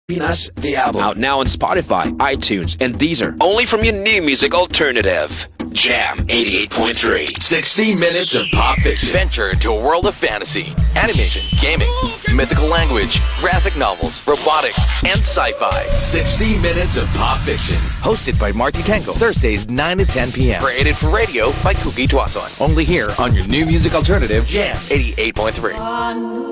Pinas, the album. Out now on Spotify, iTunes, and Deezer. Only from your new music alternative. Jam 88.3. 60 minutes of pop fiction. Venture into a world of fantasy, animation, gaming, mythical language, graphic novels, robotics, and sci-fi. 60 minutes of pop fiction. Hosted by Marty Tengco. Thursdays 9 to 10 p.m. Created for radio by Kooky Tuason. Only here on your new music alternative, Jam 88.3.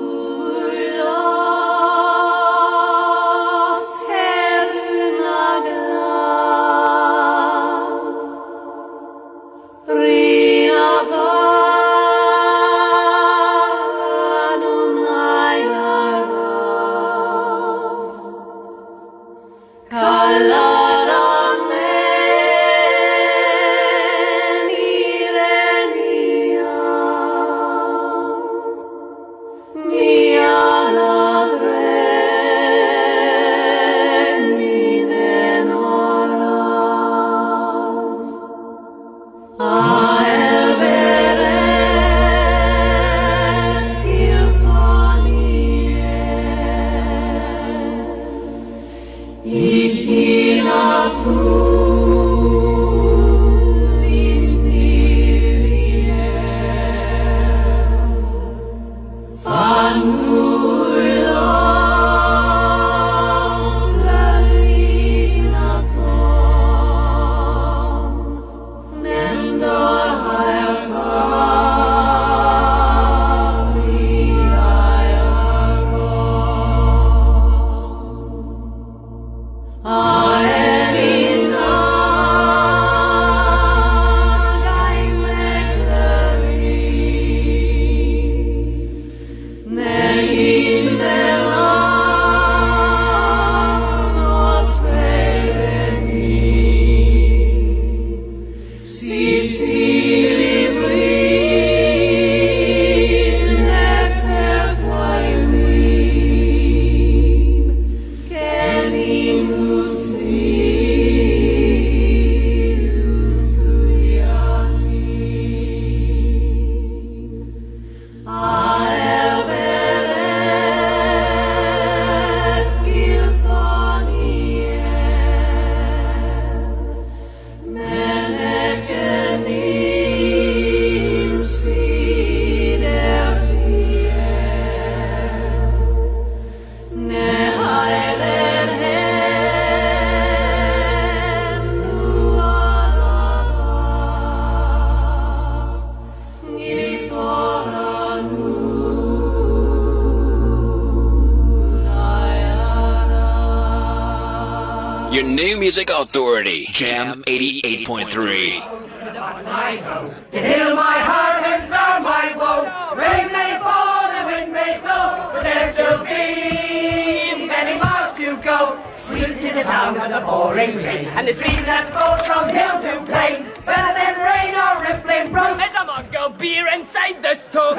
Your new music authority, Jam 88.3. To heal my heart and drown my woe, rain may fall and wind may blow, but there still be many miles to go. Sweet is the sound of the pouring rain, and the stream that flows from hill to plain, better than rain or rippling brook. As a monk go beer inside this tub.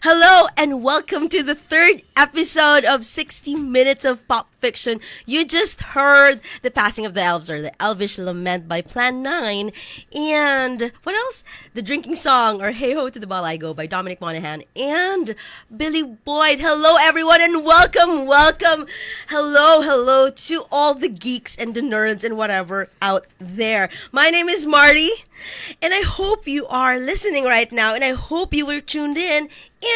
Hello and welcome to the third episode of 60 Minutes of Pop Fiction. You just heard the passing of the Elves, or the Elvish Lament by Plan 9. And what else? The drinking song, or Hey Ho to the Ball I Go by Dominic Monaghan and Billy Boyd. Hello everyone and welcome. Hello to all the geeks and the nerds and whatever out there. My name is Marty and I hope you are listening right now and I hope you were tuned in.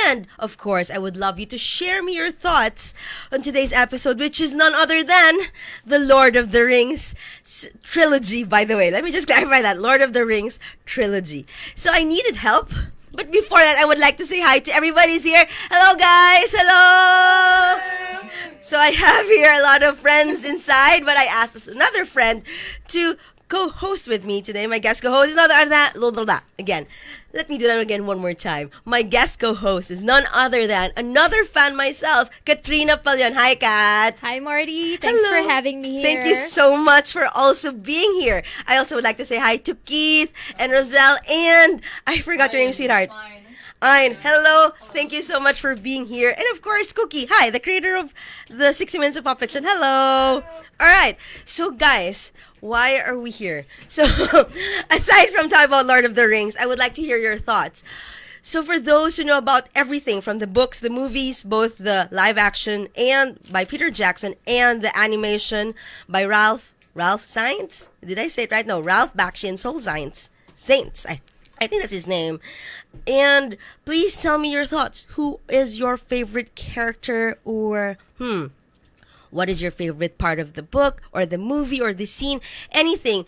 And, of course, I would love you to share me your thoughts on today's episode, which is none other than the Lord of the Rings trilogy, by the way. Let me just clarify that. Lord of the Rings trilogy. So I needed help. But before that, I would like to say hi to everybody's here. Hello, guys. Hello. So I have here a lot of friends inside, but I asked another friend to co-host with me today. My guest co-host is none other than, again, let me do that again one more time. My guest co-host is none other than another fan myself, Katrina Pallon. Hi, Kat. Hi, Marty. Thanks for having me here. Thank you so much for also being here. I also would like to say hi to Keith and Roselle and I forgot your name, sweetheart. Ayn, hello. Thank you so much for being here. And of course, Kooky. Hi, the creator of the 60 Minutes of Pop Fiction. Hello. All right. So, guys, why are we here? So, aside from talking about Lord of the Rings, I would like to hear your thoughts. So for those who know about everything from the books, the movies, both the live action and by Peter Jackson and the animation by Ralph Sainz? Did I say it right? No, Ralph Bakshi and Soul Sainz. I think that's his name. And please tell me your thoughts. Who is your favorite character, or what is your favorite part of the book or the movie or the scene? Anything.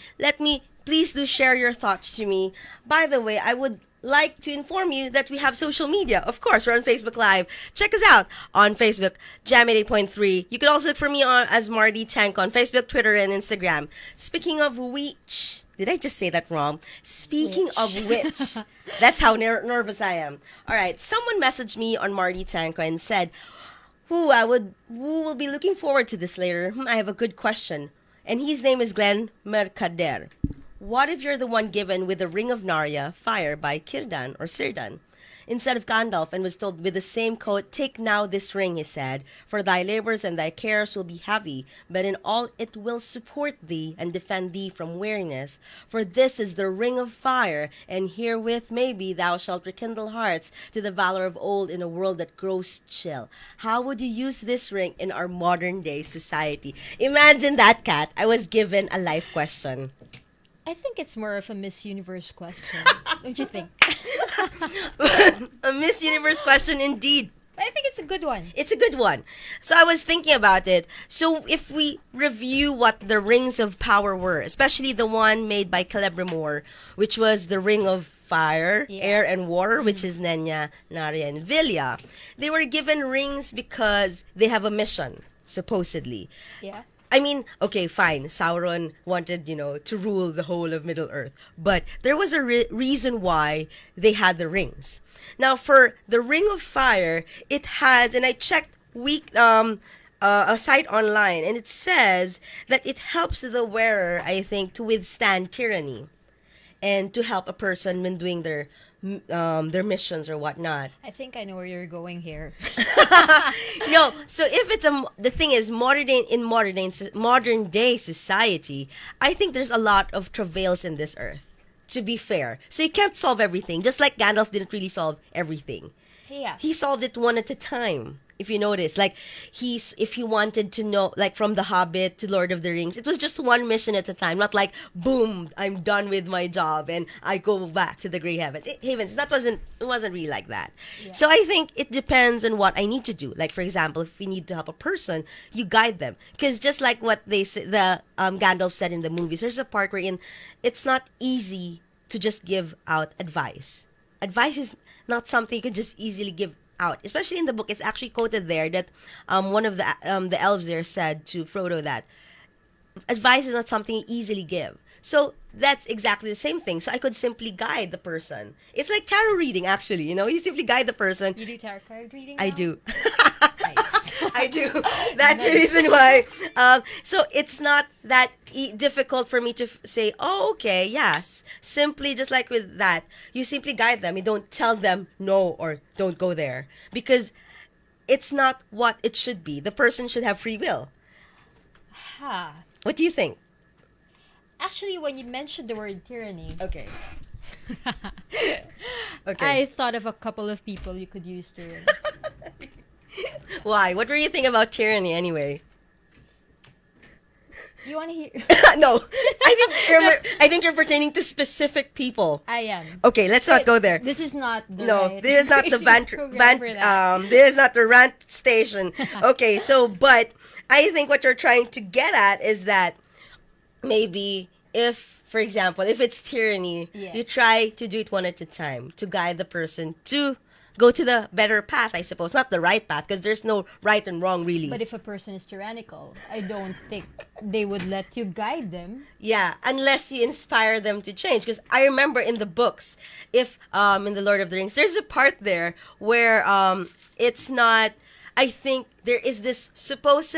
Please do share your thoughts to me. By the way, I would like to inform you that we have social media. Of course, we're on Facebook Live. Check us out on Facebook, Jam 88.3. You can also look for me as Marty Tengco on Facebook, Twitter, and Instagram. Speaking of which, did I just say that wrong? Speaking of which, that's how nervous I am. All right, someone messaged me on Marty Tengco and said, who will be looking forward to this later. I have a good question. And his name is Glenn Mercader. What if you're the one given with the Ring of Narya, fire by Círdan or Círdan, instead of Gandalf, and was told with the same coat, take now this ring, he said, for thy labors and thy cares will be heavy, but in all it will support thee and defend thee from weariness. For this is the ring of fire, and herewith maybe thou shalt rekindle hearts to the valor of old in a world that grows chill. How would you use this ring in our modern day society? Imagine that, Kat. I was given a life question. I think it's more of a Miss Universe question. Don't you think? A Miss Universe question indeed. I think it's a good one. It's a good one. So I was thinking about it. So if we review what the rings of power were, especially the one made by Celebrimbor, which was the ring of fire, air, and water, which is Nenya, Narya, and Vilya, they were given rings because they have a mission, supposedly. Yeah. I mean, okay, fine. Sauron wanted, to rule the whole of Middle-earth. But there was a reason why they had the rings. Now, for the Ring of Fire, it has, and I checked a site online, and it says that it helps the wearer, I think, to withstand tyranny and to help a person when doing their missions or whatnot. I think I know where you're going here. No, so if it's the thing is modern day society, I think there's a lot of travails in this earth. To be fair, so you can't solve everything. Just like Gandalf didn't really solve everything. Yeah. He solved it one at a time. If you notice, like if he wanted to know, like from The Hobbit to Lord of the Rings, it was just one mission at a time. Not like, boom, I'm done with my job and I go back to the Grey Havens. It wasn't really like that. Yeah. So I think it depends on what I need to do. Like for example, if we need to help a person, you guide them. Because just like what they say, Gandalf said in the movies, there's a part wherein it's not easy to just give out advice. Advice is not something you can just easily give out, especially in the book. It's actually quoted there that one of the elves there said to Frodo that advice is not something you easily give. So that's exactly the same thing. So I could simply guide the person. It's like tarot reading, actually. You simply guide the person. You do tarot card reading? I do. Nice. I do. That's the reason why. So it's not that difficult for me to say, oh, okay, yes. Simply just like with that, you simply guide them. You don't tell them no or don't go there. Because it's not what it should be. The person should have free will. Huh. What do you think? Actually, when you mentioned the word tyranny, Okay. I thought of a couple of people you could use to. Why? What were you thinking about tyranny anyway? You want to hear? No. I think you're pertaining to specific people. I am. Okay, let's not go there. This is not the No, this is not the this is not the rant station. Okay, so but I think what you're trying to get at is that maybe if, for example, if it's tyranny, yes, you try to do it one at a time to guide the person to go to the better path, I suppose. Not the right path, because there's no right and wrong, really. But if a person is tyrannical, I don't think they would let you guide them. Yeah, unless you inspire them to change. Because I remember in the books, if in the Lord of the Rings, there's a part there where it's not, I think there is this supposed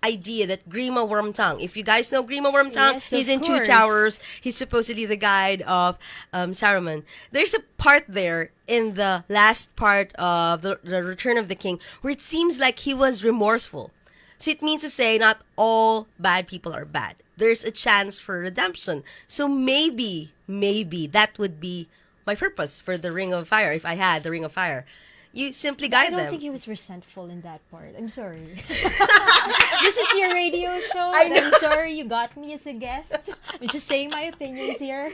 idea that Grima Wormtongue, if you guys know Grima Wormtongue, yes, he's in course. Two Towers. He's supposedly the guide of Saruman. There's a part there in the last part of the Return of the King where it seems like he was remorseful. So it means to say not all bad people are bad. There's a chance for redemption. So maybe that would be my purpose for the Ring of Fire, if I had the Ring of Fire. You simply guide I don't them. think he was resentful in that part. I'm sorry. This is your radio show. I know. I'm sorry you got me as a guest. I'm just saying my opinions here.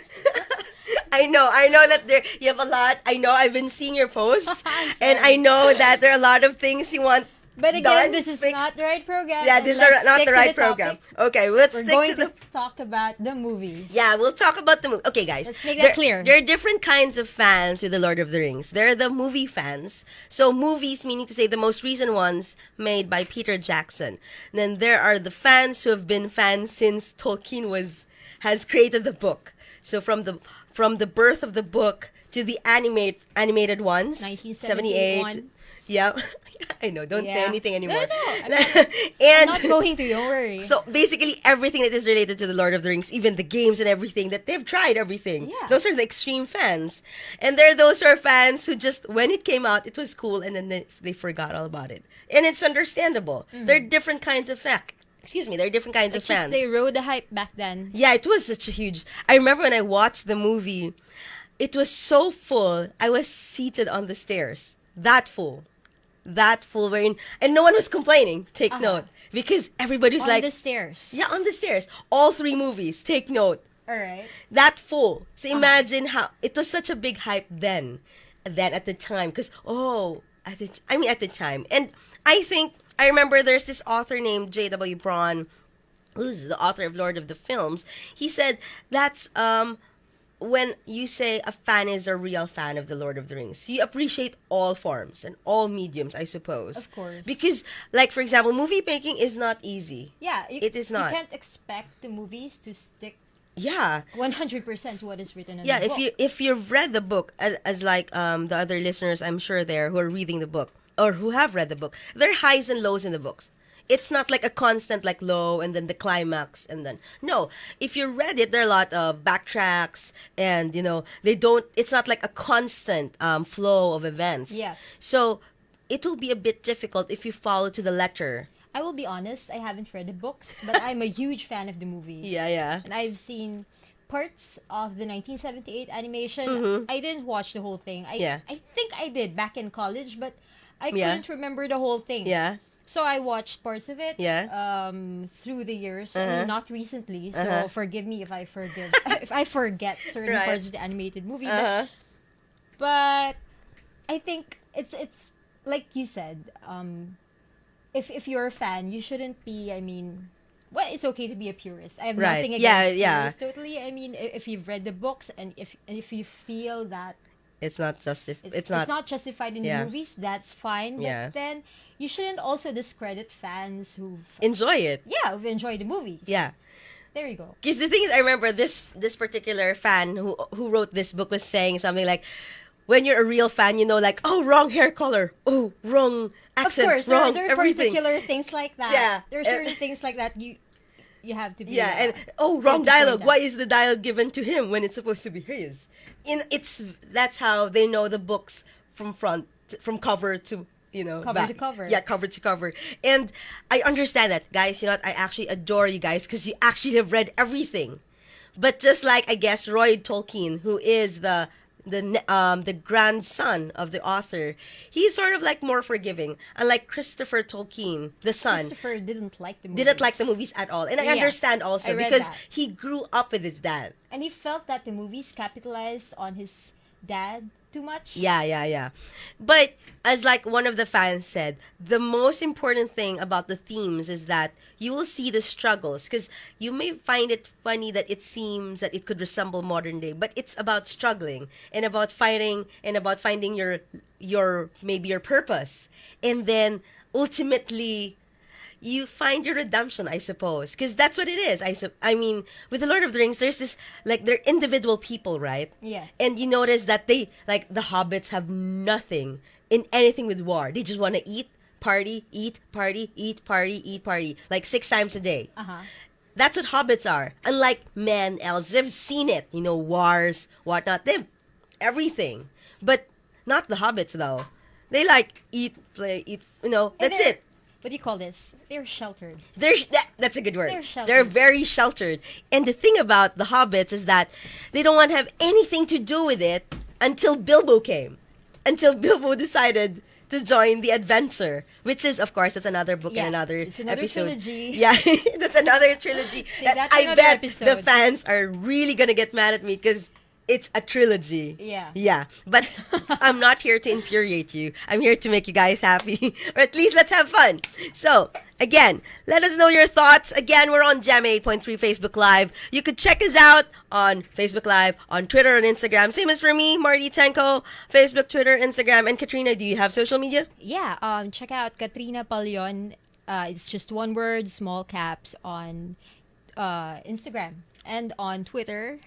I know that you have a lot. I know I've been seeing your posts, and I know that there are a lot of things you want. But again, done, this is fixed. not the right program. Yeah, and this is let's not stick the to right program. topic. Okay, let's We're stick going to the. talk about the movies. Yeah, we'll talk about the movie. Okay, guys. Let's make that clear. There are different kinds of fans with The Lord of the Rings. There are the movie fans. So movies, meaning to say the most recent ones made by Peter Jackson. Then there are the fans who have been fans since Tolkien has created the book. So from the birth of the book to the animated ones, 1978. Yeah, I know. Don't say Yeah. anything anymore. No, and I'm not going to, don't worry. so basically everything that is related to the Lord of the Rings, even the games and everything, that they've tried everything. Yeah. Those are the extreme fans. And there are those who are fans who just, when it came out, it was cool, and then they forgot all about it. And it's understandable. There are different kinds of there are different kinds of It's just fans. they rode the hype back then. Yeah, it was such a huge... I remember when I watched the movie, it was so full, I was seated on the stairs. That full, wherein... And no one was complaining, take note. Because everybody was On like... the stairs. Yeah, on the stairs. All 3 movies, take note. Alright. That full. So imagine how... It was such a big hype then at the time. Because, at the time. And I remember there's this author named J.W. Braun, who's the author of Lord of the Films. He said that's when you say a fan is a real fan of the Lord of the Rings, you appreciate all forms and all mediums, I suppose. Of course. Because, like, for example, movie making is not easy. Yeah, It is not. You can't expect the movies to stick Yeah. 100% to what is written in Yeah, the book. if you've read the book, as like the other listeners, I'm sure there who are reading the book or who have read the book, there are highs and lows in the books. It's not like a constant like low and then the climax and then no. If you read it, there are a lot of backtracks and it's not like a constant flow of events. Yeah. So it will be a bit difficult if you follow to the letter. I will be honest, I haven't read the books, but I'm a huge fan of the movies. Yeah. And I've seen parts of the 1978 animation. I didn't watch the whole thing. I think I did back in college, but I couldn't remember the whole thing. Yeah. So I watched parts of it through the years, not recently. So forgive me if I forget certain Right. parts of the animated movie. But I think it's like you said. If you're a fan, you shouldn't be. Well, it's okay to be a purist. I have Right. nothing Yeah, against yeah. purists. Totally. If you've read the books and if you feel that It's not it's not justified in Yeah. the movies, that's fine. But Yeah. then you shouldn't also discredit fans who've enjoy it. who've enjoyed the movies. Yeah. There you go. Because the thing is, I remember this particular fan who wrote this book was saying something like, when you're a real fan, like, oh, wrong hair color, oh, wrong accent, Of course, wrong there are everything. particular things like that. Yeah. There are certain things like that you have to be. Yeah, and wrong to say dialogue. that. Why is the dialogue given to him when it's supposed to be his? That's how they know the books from cover to Cover back. to cover. Yeah, cover to cover. And I understand that, guys. You know what? I actually adore you guys because you actually have read everything. But just like I guess Roy Tolkien, who is the grandson of the author, he's sort of like more forgiving. Unlike Christopher Tolkien, the son, Christopher didn't like the movies. didn't like the movies at all. And I Yeah, understand also I read because that. he grew up with his dad. And he felt that the movies capitalized on his dad too much. Yeah. But as like one of the fans said, the most important thing about the themes is that you will see the struggles, because you may find it funny that it seems that it could resemble modern day, but it's about struggling and about fighting and about finding your maybe your purpose, and then ultimately you find your redemption, I suppose, because that's what it is. I mean, with the Lord of the Rings, there's this, like, they're individual people, right? Yeah. And you notice that they, like, the hobbits have nothing in anything with war. They just want to eat, party, eat, party, eat, party, eat, party, like 6 times a day. That's what hobbits are. Unlike men, elves, they've seen it, wars, whatnot. They've everything. But not the hobbits, though. They like eat, play, eat, that's it. What do you call this? They're sheltered. That's a good word. They're sheltered. They're very sheltered. And the thing about the hobbits is that they don't want to have anything to do with it until Bilbo came. Until Bilbo decided to join the adventure, which is, of course, that's another book and another it's another episode. trilogy. Yeah, that's another trilogy. That's I another bet episode. the fans are really gonna get mad at me because it's a trilogy. Yeah. But I'm not here to infuriate you. I'm here to make you guys happy. Or at least let's have fun. So, again, let us know your thoughts. Again, we're on Jam 8.3 Facebook Live. You could check us out on Facebook Live, on Twitter and Instagram. Same as for me, Marty Tengco, Facebook, Twitter, Instagram. And Katrina, do you have social media? Yeah, check out Katrina Pallon. It's just one word, small caps, on Instagram. And on Twitter,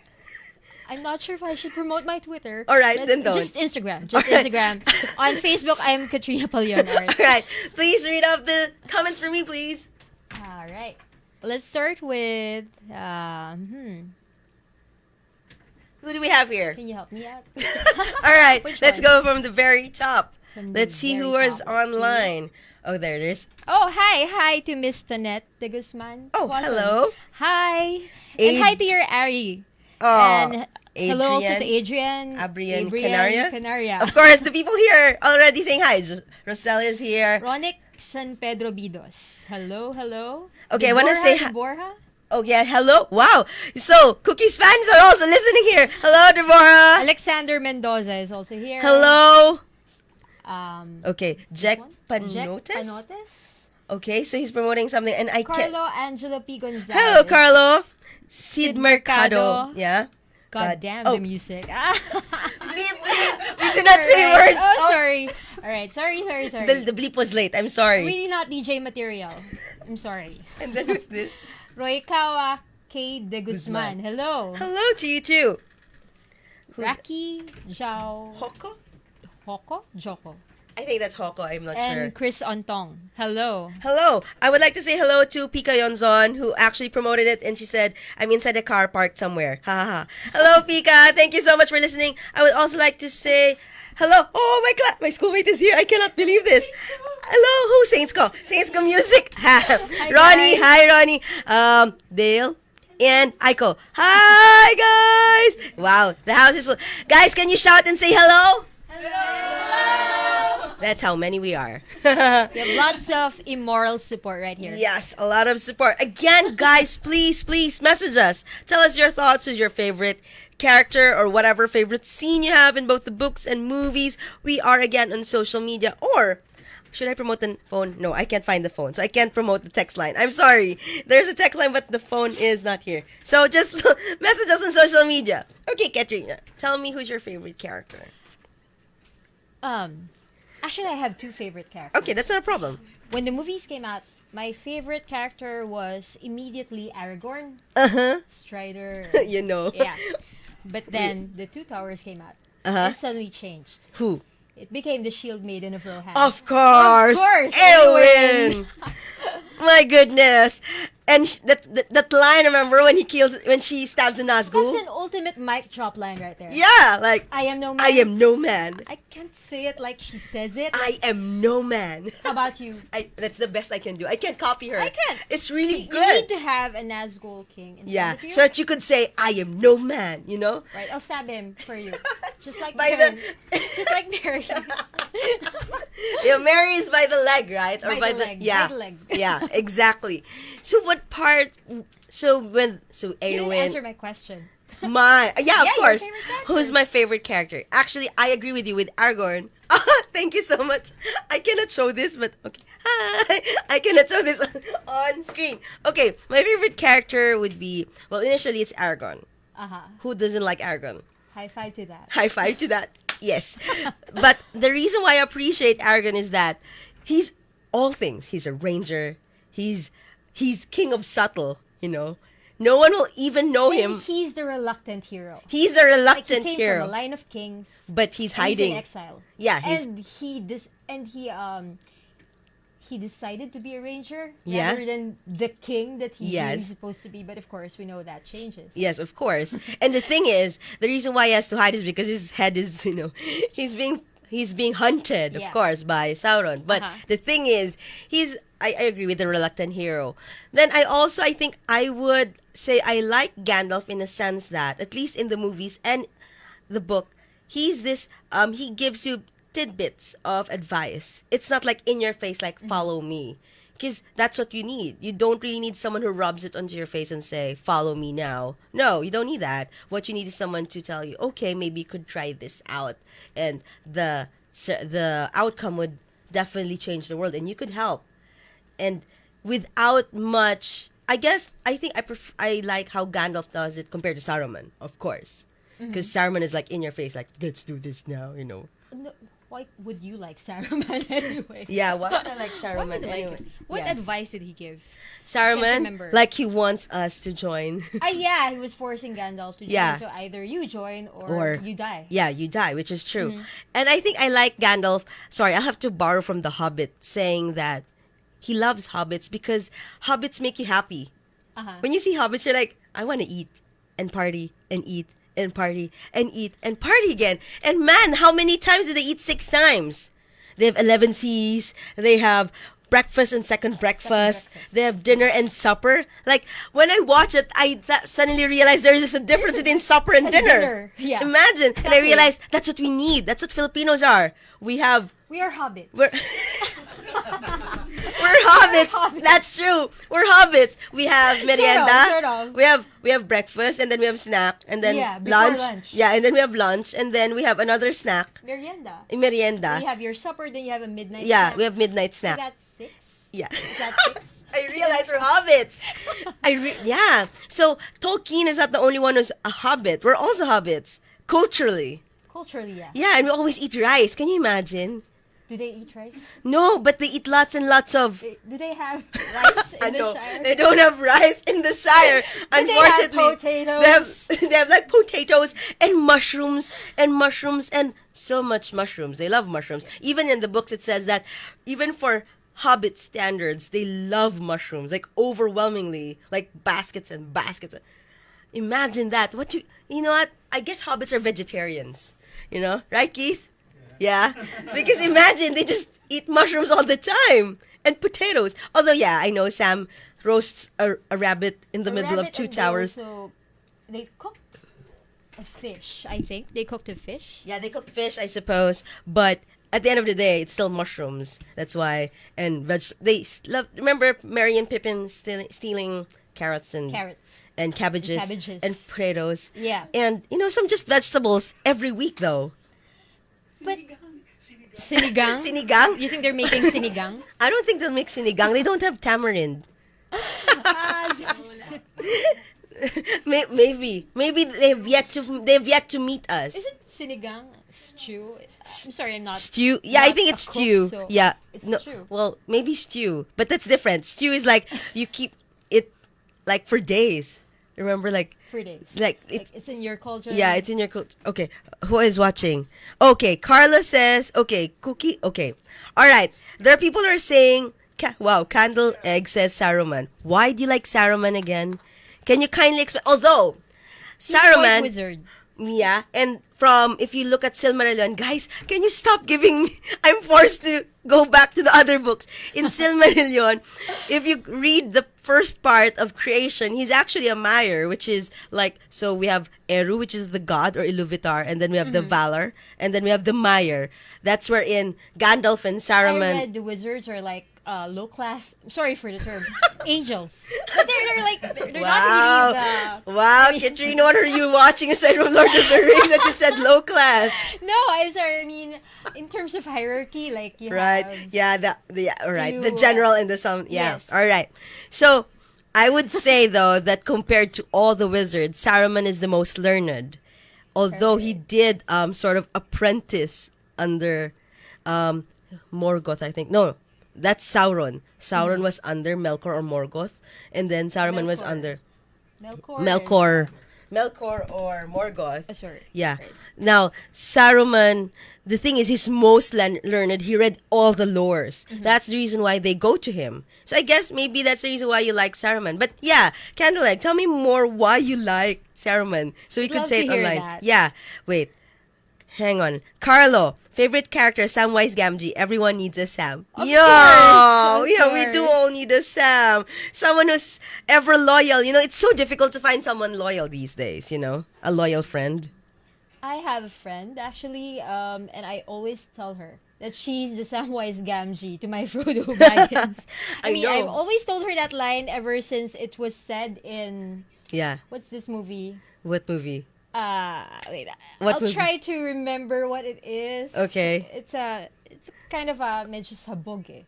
I'm not sure if I should promote my Twitter. All right, but then don't. Just Instagram. Instagram. On Facebook, I'm Katrina Pallon. All right. Please read off the comments for me, please. All right. Let's start with... Who do we have here? Can you help me out? All right, Which let's one? go from the very top. From the Let's see who very is top. Let's see. online. Oh, there it is. Oh, hi. Hi to Miss Tonette de Guzman. Oh, Tuason. hello. Hi. Ad- And hi to your Ari. Oh, And hello also Adrian. to Adrian. Abrian Canaria. Canaria. Of course, the people here already saying hi. Rosella is here. Ronick San Pedro Bidos. Hello. Okay, I want to say hi. Deborah? Oh, yeah, hello. Wow. So, Cookie's fans are also listening here. Hello, Deborah. Alexander Mendoza is also here. Hello. Okay, Jack Jack Panotes. Panotes. Okay, so he's promoting something, and I can't. Carlo Angelo P. Gonzalez. Hello, Carlo. Sid Sid Mercado. Mercado. Yeah. God damn Oh. the music. Ah. Bleep. We do not say Alright. words. Oh, sorry. All right. Sorry. The bleep was late. I'm sorry. Really not DJ material. I'm sorry. And then who's this? Roykawa K. de Guzman. Hello. Hello to you too. Raki Zhao Hoko? Joko. I think that's Hoko. I'm not And sure. Chris Ontong. Hello. Hello. I would like to say hello to Pika Yonzon, who actually promoted it, and she said, I'm inside a car parked somewhere. Ha ha ha. Hello, Pika. Thank you so much for listening. I would also like to say hello. Oh, my schoolmate is here. I cannot believe this. Hello. Who? Saints Go Music. Ronnie. guys. Hi, Ronnie. Dale. And Aiko. Hi, guys. Wow. The house is full. Guys, can you shout and say hello? That's how many we are. We have lots of immoral support right here. Yes, a lot of support. Again, guys, please message us. Tell us your thoughts. Who's your favorite character or whatever favorite scene you have in both the books and movies. We are again on social media. Or should I promote the phone? No, I can't find the phone, so I can't promote the text line. I'm sorry. There's a text line, but the phone is not here. So just message us on social media. Okay, Katrina, tell me who's your favorite character. Actually, I have two favorite characters. Okay, that's not a problem. When the movies came out, my favorite character was immediately Aragorn, Strider. You know. Yeah. But then the Two Towers came out. It suddenly changed. Who? It became the Shield Maiden of Rohan. Of course, Elwin. My goodness. And that line, remember when she stabs the Nazgul? That's an ultimate mic drop line right there. Yeah, like I am no man. I am no man. I can't say it like she says it. I am no man. How about you? That's the best I can do. I can't copy her. I can't. It's really You good. need to have a Nazgul king in Yeah, front of you. so that you could say I am no man. You know. Right, I'll stab him for you. Just like By Karen. the- Just like Mary. Yeah, Mary is by the leg, right? By the leg, Yeah, by the leg. yeah, exactly. So what part? So You didn't Arwen. answer my question. Yeah, of Yeah, your course. favorite character. Who's my favorite character? Actually, I agree with you with Aragorn. Thank you so much. I cannot show this, but okay. Hi. I cannot show this on screen. Okay, my favorite character would be, well, initially it's Aragorn. Who doesn't like Aragorn? High five to that. High five to that. Yes. But the reason why I appreciate Aragorn is that he's all things. He's a ranger. He's king of subtle, you know. No one will even know him. And he's the reluctant hero. He's a Like reluctant he came hero. from a line of kings. But he's And he's hiding. in exile. Yeah, he decided to be a ranger Yeah. rather than the king that he's Yes. really supposed to be. But of course, we know that changes. Yes, of course. And the thing is, the reason why he has to hide is because his head is, you know, he's being hunted, of Yeah. course, by Sauron. But Uh-huh. the thing is, I agree with the reluctant hero. Then I think I would say I like Gandalf in a sense that, at least in the movies and the book, he's this he gives you tidbits of advice. It's not like in your face, like follow me, because that's what you need. You don't really need someone who rubs it onto your face and say follow me now. No, you don't need that. What you need is someone to tell you, okay, maybe you could try this out, and the outcome would definitely change the world, and you could help. And without much, I think I like how Gandalf does it compared to Saruman, of course, because Saruman is like in your face, like let's do this now, No, why would you like Saruman anyway? Yeah, why would I like Why Saruman would you like anyway? him? What Yeah. advice did he give? Saruman, remember. like he wants us to join. Yeah, he was forcing Gandalf to join. Yeah. So either you join or Or- you die. Yeah, you die, which is true. And I think I like Gandalf. Sorry, I'll have to borrow from The Hobbit, saying that he loves hobbits because hobbits make you happy. When you see hobbits, you're like, I want to eat and party and eat and party and eat and party again. And man, how many times do they eat? 6 times. They have 11 C's. They have breakfast and second breakfast. They have dinner and supper. Like, when I watch it, I suddenly realized there is a difference between supper and dinner. Yeah. Imagine. And I Exactly. realized that's what we need. That's what Filipinos are. We are hobbits. we're hobbits. That's true. We're hobbits. We have merienda. Sort of. We have breakfast, and then we have snack, and then Yeah, before lunch. Yeah, and then we have lunch, and then we have another snack. Merienda. Merienda. You have your supper, then you have a midnight Yeah, snack. we have midnight So snack. that's 6? Yeah. Is that 6? I realize we're hobbits. Yeah. So Tolkien is not the only one who's a hobbit. We're also hobbits culturally. Culturally, yeah. Yeah, and we always eat rice. Can you imagine? Do they eat rice? No, but they eat lots and lots of. Do they have rice in the No, Shire? they don't have rice in the Shire. Do they have Unfortunately, potatoes? they have like potatoes and mushrooms and so much mushrooms. They love mushrooms. Even in the books, it says that even for Hobbit standards, they love mushrooms, like overwhelmingly, like baskets and baskets. Imagine that. You know what? I guess hobbits are vegetarians. You know, right, Keith? Yeah. Because imagine they just eat mushrooms all the time and potatoes. Although, yeah, I know Sam roasts a rabbit in the middle of rabbit two and towers. So they cooked a fish, I think. They cooked a fish. Yeah, they cook fish, I suppose, but at the end of the day, it's still mushrooms. That's why. And love. Remember Merry and Pippin stealing carrots and cabbages and potatoes. Yeah. And some just vegetables every week though. But sinigang? Sinigang? You think they're making sinigang? I don't think they'll make sinigang. They don't have tamarind. Maybe they've yet to meet us. Is it sinigang stew? I'm sorry, I'm not. Stew? Yeah, I not think a it's cook, stew. so Yeah. it's No, stew. well, maybe stew, but that's different. Stew is like you keep it like for days. Remember, like For days. like It's in your culture. yeah, it's in your culture. Okay, who is watching? Okay, Carla says, okay, Kooky. Okay, all right. There are people who are saying, wow, Candle Egg says Saruman. Why do you like Saruman again? Can you kindly explain? Although He's quite Saruman, wizard. yeah, and if you look at Silmarillion, guys, can you stop giving me, I'm forced to go back to the other books. In Silmarillion, if you read the first part of creation, he's actually a Maiar, which is like, so we have Eru, which is the god, or Iluvatar, and then we have the Valar, and then we have the Maiar. That's wherein Gandalf and I Saruman. read the wizards are like low class. Sorry for the term. Angels. But they're Wow. not really Wow, Katrina, what are you watching aside from Lord of the Rings that you said low class? No, I'm sorry. I mean, in terms of hierarchy, like you Right. have. Yeah, all right. The You, general and the some. Yeah. yes. All right. So, I would say though that compared to all the wizards, Saruman is the most learned. Although he did sort of apprentice under Morgoth, I think. No, that's Sauron. Sauron was under Melkor or Morgoth, and then Saruman was Melkor. under Melkor. Melkor or Morgoth. Sorry. Yeah. Right. Now, Saruman, the thing is, he's most learned. He read all the lores. That's the reason why they go to him. So I guess maybe that's the reason why you like Saruman. But yeah, Candleegg, tell me more why you like Saruman. So we could Love say to it hear online. that. Yeah. Wait. Hang on. Carlo, favorite character, Samwise Gamgee. Everyone needs a Sam. Of Yeah, course, we do all need a Sam. Someone who's ever loyal. It's so difficult to find someone loyal these days, a loyal friend. I have a friend actually, and I always tell her that she's the Samwise Gamgee to my Frodo Baggins. I know. I've always told her that line ever since it was said in Yeah. what's this movie? What movie? Wait. What I'll movie? try to remember what it is. Okay. It's kind of a medyo sabog eh.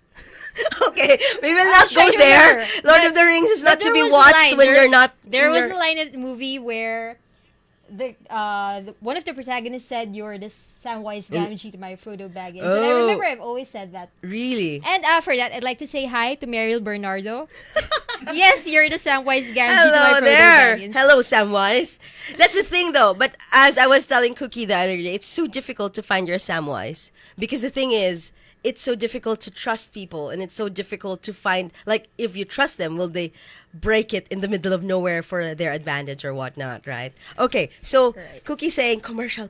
Okay, we will not try go to there. remember. Lord But- of the Rings is not but to there be was a watched line. when you're not. There in was your- a line in the movie where one of the protagonists said, "You're the Samwise Gamgee to my Frodo Baggins," and I Oh. remember I've always said that. Really? And for that, I'd like to say hi to Meryl Bernardo. Yes, you're the Samwise Gamgee to my Hello Frodo there. Baggins. Hello, Samwise. That's the thing, though. But as I was telling Kooky the other day, it's so difficult to find your Samwise because the thing is, it's so difficult to trust people, and it's so difficult to find. Like, if you trust them, will they break it in the middle of nowhere for their advantage or whatnot? Right? Okay. So Right. Kooky saying commercial.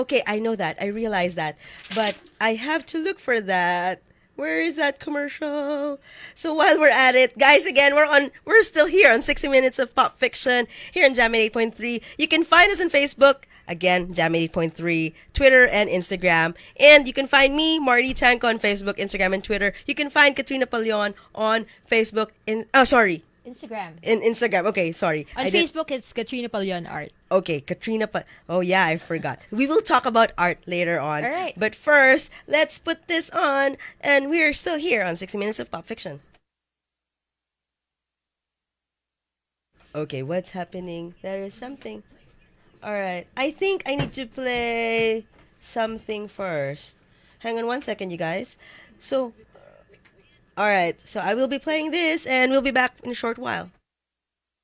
Okay, I know that. I realize that, but I have to look for that. Where is that commercial? So while we're at it, guys, again, we're still here on 60 Minutes of Pop Fiction here on Jam 8.3. You can find us on Facebook, again, Jam 8.3, Twitter and Instagram. And you can find me, Marty Tengco, on Facebook, Instagram, and Twitter. You can find Katrina Pallon on Facebook. Instagram. In Instagram. Okay, sorry. On Facebook, it's Katrina Pallon Art. Okay, Oh yeah, I forgot. We will talk about art later on. All right. But first, let's put this on, and we're still here on 60 Minutes of Pop Fiction. Okay, what's happening? There is something. All right. I think I need to play something first. Hang on 1 second, you guys. So, all right. So I will be playing this, and we'll be back in a short while.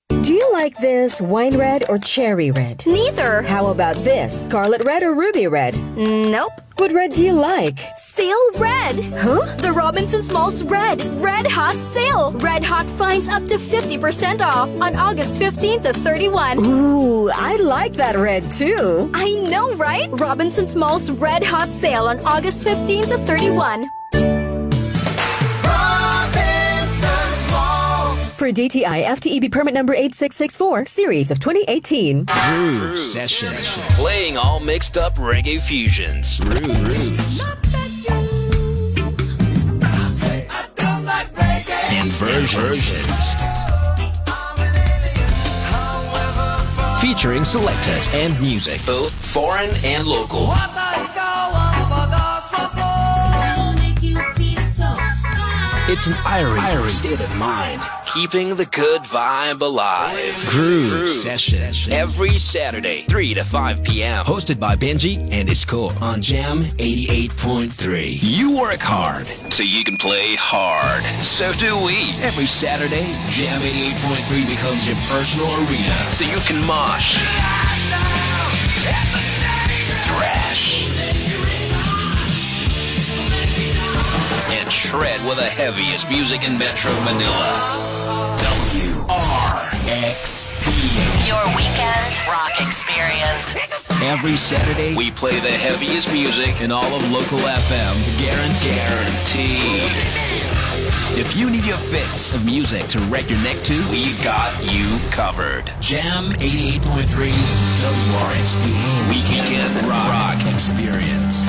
Do you like this wine red or cherry red? Neither. How about this scarlet red or ruby red? Nope. What red do you like? Sale red. Huh? The Robinsons Malls Red Hot Sale. Red Hot finds up to 50% off on August 15th to 31. Ooh, I like that red too. I know, right? Robinsons Malls Red Hot Sale on August 15th to 31. Per DTI FTEB permit number 8664, series of 2018. Groove Session. Playing all mixed up reggae fusions. Roots. And versions. Featuring selectors and music, both foreign and local. It's an Irish state of mind, keeping the good vibe alive. Groove Session. Every Saturday, 3 to 5 p.m. Hosted by Benji and his co on Jam 88.3. You work hard, so you can play hard. So do we. Every Saturday, Jam 88.3 becomes your personal arena, so you can mosh, thrash, and shred with the heaviest music in Metro Manila. WRXP. Your weekend rock experience. Every Saturday, we play the heaviest music in all of local FM. Guaranteed. If you need your fix of music to wreck your neck to, we've got you covered. Jam 88.3 WRXP. Weekend rock experience.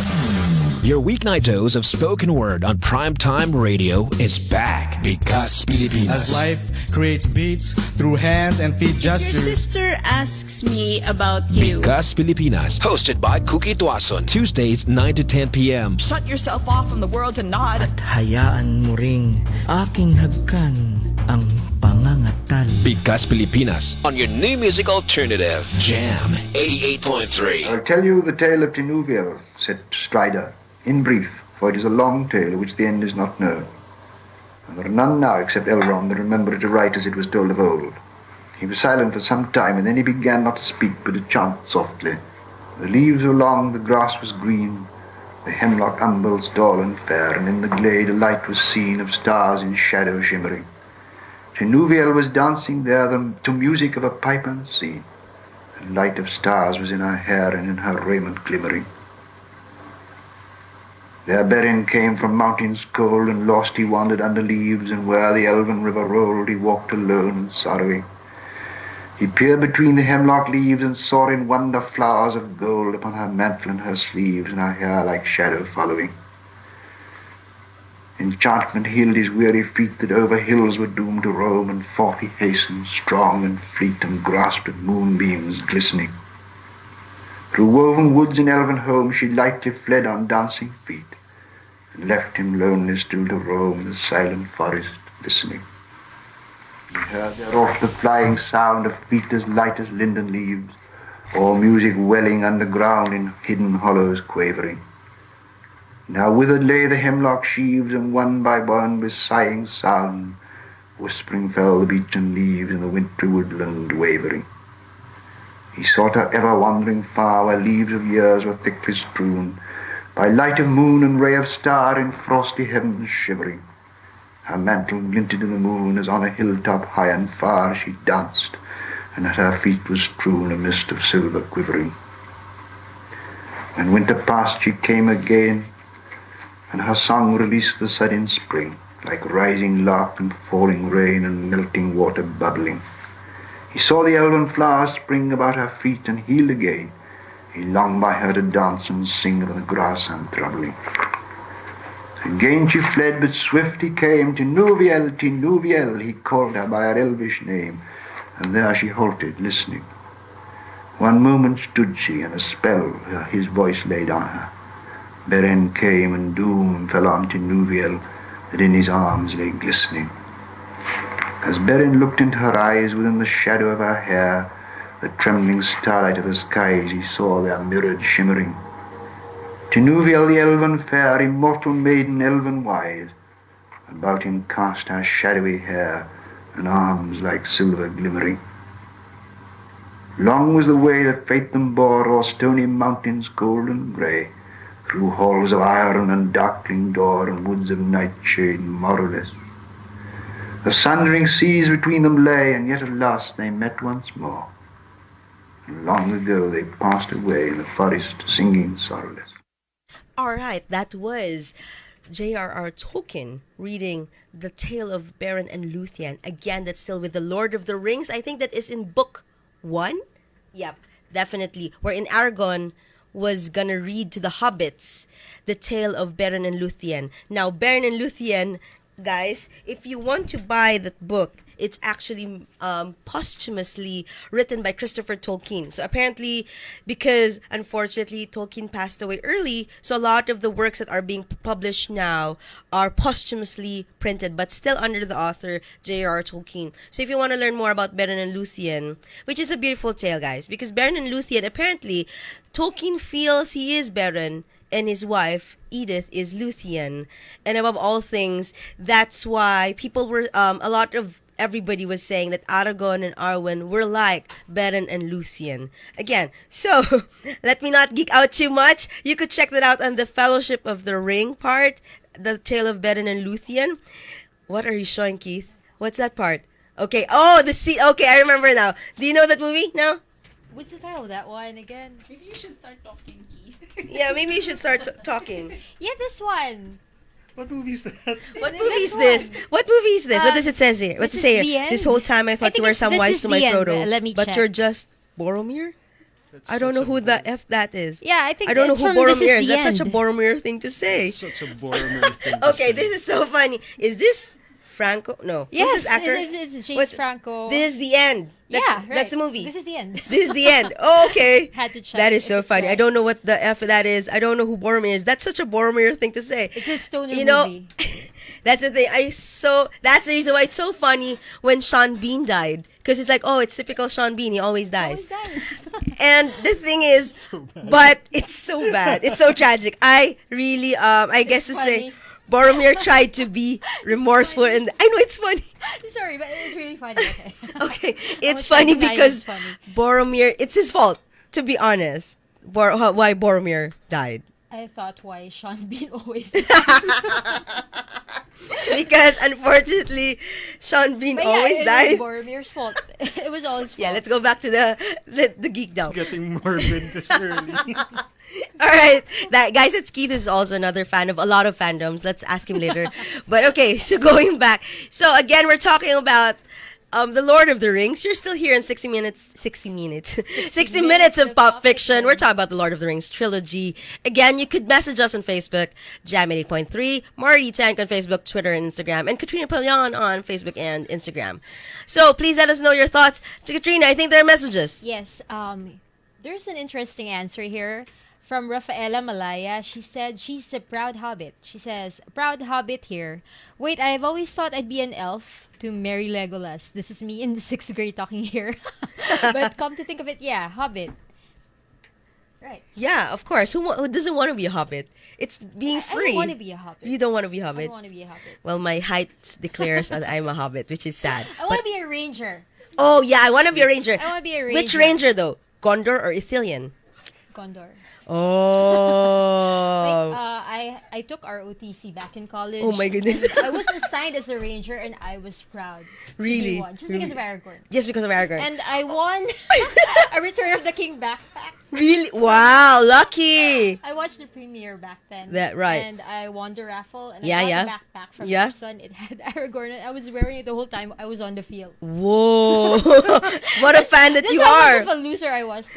Your weeknight dose of spoken word on primetime radio is back because Pilipinas. As life creates beats through hands and feet Your gestures. sister asks me about you. Because Pilipinas. Hosted by Kooky Tuason. Tuesdays, 9 to 10 p.m. Shut yourself off from the world and nod. Hayaan mo ring aking hagkan ang pangangatal. Because Pilipinas. On your new music alternative, Jam 88.3. I'll tell you the tale of Tinuville, said Strider, in brief, for it is a long tale of which the end is not known. And there are none now except Elrond that remember it aright as it was told of old. He was silent for some time, and then he began not to speak, but to chant softly. The leaves were long, the grass was green, the hemlock umbels tall and fair, and in the glade a light was seen of stars in shadow shimmering. Tinuville was dancing there to music of a pipe unseen, and light of stars was in her hair and in her raiment glimmering. There Beren came from mountains cold, and lost he wandered under leaves, and where the elven river rolled he walked alone and sorrowing. He peered between the hemlock leaves and saw in wonder flowers of gold upon her mantle and her sleeves, and her hair like shadow following. Enchantment healed his weary feet that over hills were doomed to roam, and forth he hastened, strong and fleet, and grasped at moonbeams glistening. Through woven woods and elven homes she lightly fled on dancing feet, and left him lonely still to roam the silent forest listening. He heard thereof the flying sound of feet as light as linden leaves, or music welling underground in hidden hollows quavering. Now withered lay the hemlock sheaves, and one by one with sighing sound, whispering fell the beechen leaves in the wintry woodland wavering. He sought her ever wandering far, where leaves of years were thickly strewn, by light of moon and ray of star in frosty heavens shivering. Her mantle glinted in the moon, as on a hilltop high and far she danced, and at her feet was strewn a mist of silver quivering. When winter passed she came again, and her song released the sudden spring, like rising lark and falling rain and melting water bubbling. He saw the elven flowers spring about her feet and healed again. He longed by her to dance and sing of the grass untroubling. Again she fled, but swift he came to Nuviel, he called her by her Elvish name, and there she halted, listening. One moment stood she, and a spell his voice laid on her. Beren came, and doom fell on Nuviel, that in his arms lay glistening. As Beren looked into her eyes, within the shadow of her hair, the trembling starlight of the skies he saw there mirrored shimmering. Nuviel the elven fair, immortal maiden elven wise, about him cast her shadowy hair, and arms like silver glimmering. Long was the way that fate them bore o'er stony mountains golden grey, through halls of iron and darkling door, and woods of nightshade morrowless. The sundering seas between them lay, and yet at last they met once more. And long ago they passed away in the forest singing sorrowless. All right, that was J.R.R. Tolkien reading The Tale of Beren and Luthien. Again, that's still with The Lord of the Rings. I think that is in book 1. Yep, definitely. Wherein Aragorn was gonna read to the hobbits The Tale of Beren and Luthien. Now, Beren and Luthien, guys, if you want to buy that book, it's actually posthumously written by Christopher Tolkien. So apparently, because unfortunately Tolkien passed away early, so a lot of the works that are being published now are posthumously printed, but still under the author J.R.R. Tolkien. So if you want to learn more about Beren and Luthien, which is a beautiful tale, guys, because Beren and Luthien, apparently Tolkien feels he is Beren, and his wife, Edith, is Luthien. And above all things, that's why people were, everybody was saying that Aragorn and Arwen were like Beren and Luthien. Again, so let me not geek out too much. You could check that out on the Fellowship of the Ring part, The Tale of Beren and Luthien. What are you showing, Keith? What's that part? Okay, the sea. Okay, I remember now. Do you know that movie? No? What's the title of that one again? Maybe you should start talking, Keith. Yeah, maybe you should start talking. Yeah, this one. What movie is that? What movie is this? What movie is this? What does it say here? What's it say here? This whole time I thought you were Samwise to my Frodo. Let me check. But you're just Boromir? I don't know who the F that is. Yeah, I think I don't know who Boromir is. That's end. such a Boromir thing to say. Such a Boromir thing to Okay, say. this is so funny. Is this Franco? No. Yes, who's this actor? it's James Franco. This is the end. Right. That's the movie. This is the end. This is the end. Oh, okay. Had to check. That is so funny. Right. I don't know what the F that is. I don't know who Boromir is. That's such a Boromir thing to say. It's a stoner movie. That's the thing. That's the reason why it's so funny when Sean Bean died. Because it's like, oh, it's typical Sean Bean. He always dies. And the thing is, but it's so bad. It's so tragic. I really, I guess to say, Boromir tried to be remorseful, and I know it's funny. Sorry, but it's really funny. Okay, it's funny because Boromir, it's his fault, to be honest. Why Boromir died. I thought why Sean Bean always because unfortunately Sean Bean always dies. It was Boromir's fault. It was all his fault. Yeah, let's go back to the geek down. Getting morbid this early. All right, guys, it's Keith is also another fan of a lot of fandoms. Let's ask him later. But okay, so going back. So again, we're talking about The Lord of the Rings. You're still here in 60 minutes. 60 minutes of pop fiction. We're talking about the Lord of the Rings trilogy. Again, you could message us on Facebook, Jam 8.3, Marty Tank on Facebook, Twitter, and Instagram, and Katrina Pallon on Facebook and Instagram. So please let us know your thoughts. To Katrina, I think there are messages. Yes. There's an interesting answer here from Rafaela Malaya. She said she's a proud hobbit. She says, proud hobbit here. Wait, I've always thought I'd be an elf to marry Legolas. This is me in the 6th grade talking here. But come to think of it, yeah, hobbit. Right. Yeah, of course. Who doesn't want to be a hobbit? It's being free. I don't want to be a hobbit. You don't want to be a hobbit? I don't want to be a hobbit. Well, my height declares that I'm a hobbit, which is sad. I want to be a ranger. Oh, yeah, I want to be a ranger. I want to be a ranger. Which ranger, though? Gondor or Ithilien? Gondor. Oh. I took ROTC back in college. Oh my goodness. I was assigned as a ranger and I was proud. Really? Just because of Aragorn. Just because of Aragorn. And I won a Return of the King backpack. Really? Wow, lucky. I watched the premiere back then. That right. And I won the raffle and I got a backpack from Tuason. It had Aragorn and I was wearing it the whole time I was on the field. Whoa. What a fan that you are. That's how much of a loser I was.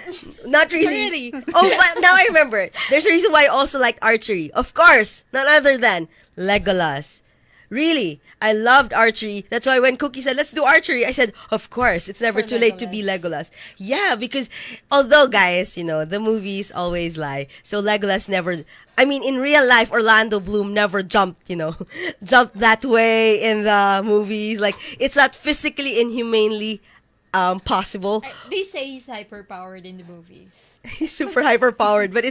Not really. Oh, but now I remember. There's a reason why I also like archery. Of course. None other than Legolas. Really, I loved archery. That's why when Kooky said, let's do archery, I said, of course, it's never too late to be Legolas. Yeah, because although, guys, the movies always lie. So Legolas never, in real life, Orlando Bloom never jumped, jumped that way in the movies. Like, it's not physically and humanely possible. They say he's hyper-powered in the movies. He's super hyper-powered, but you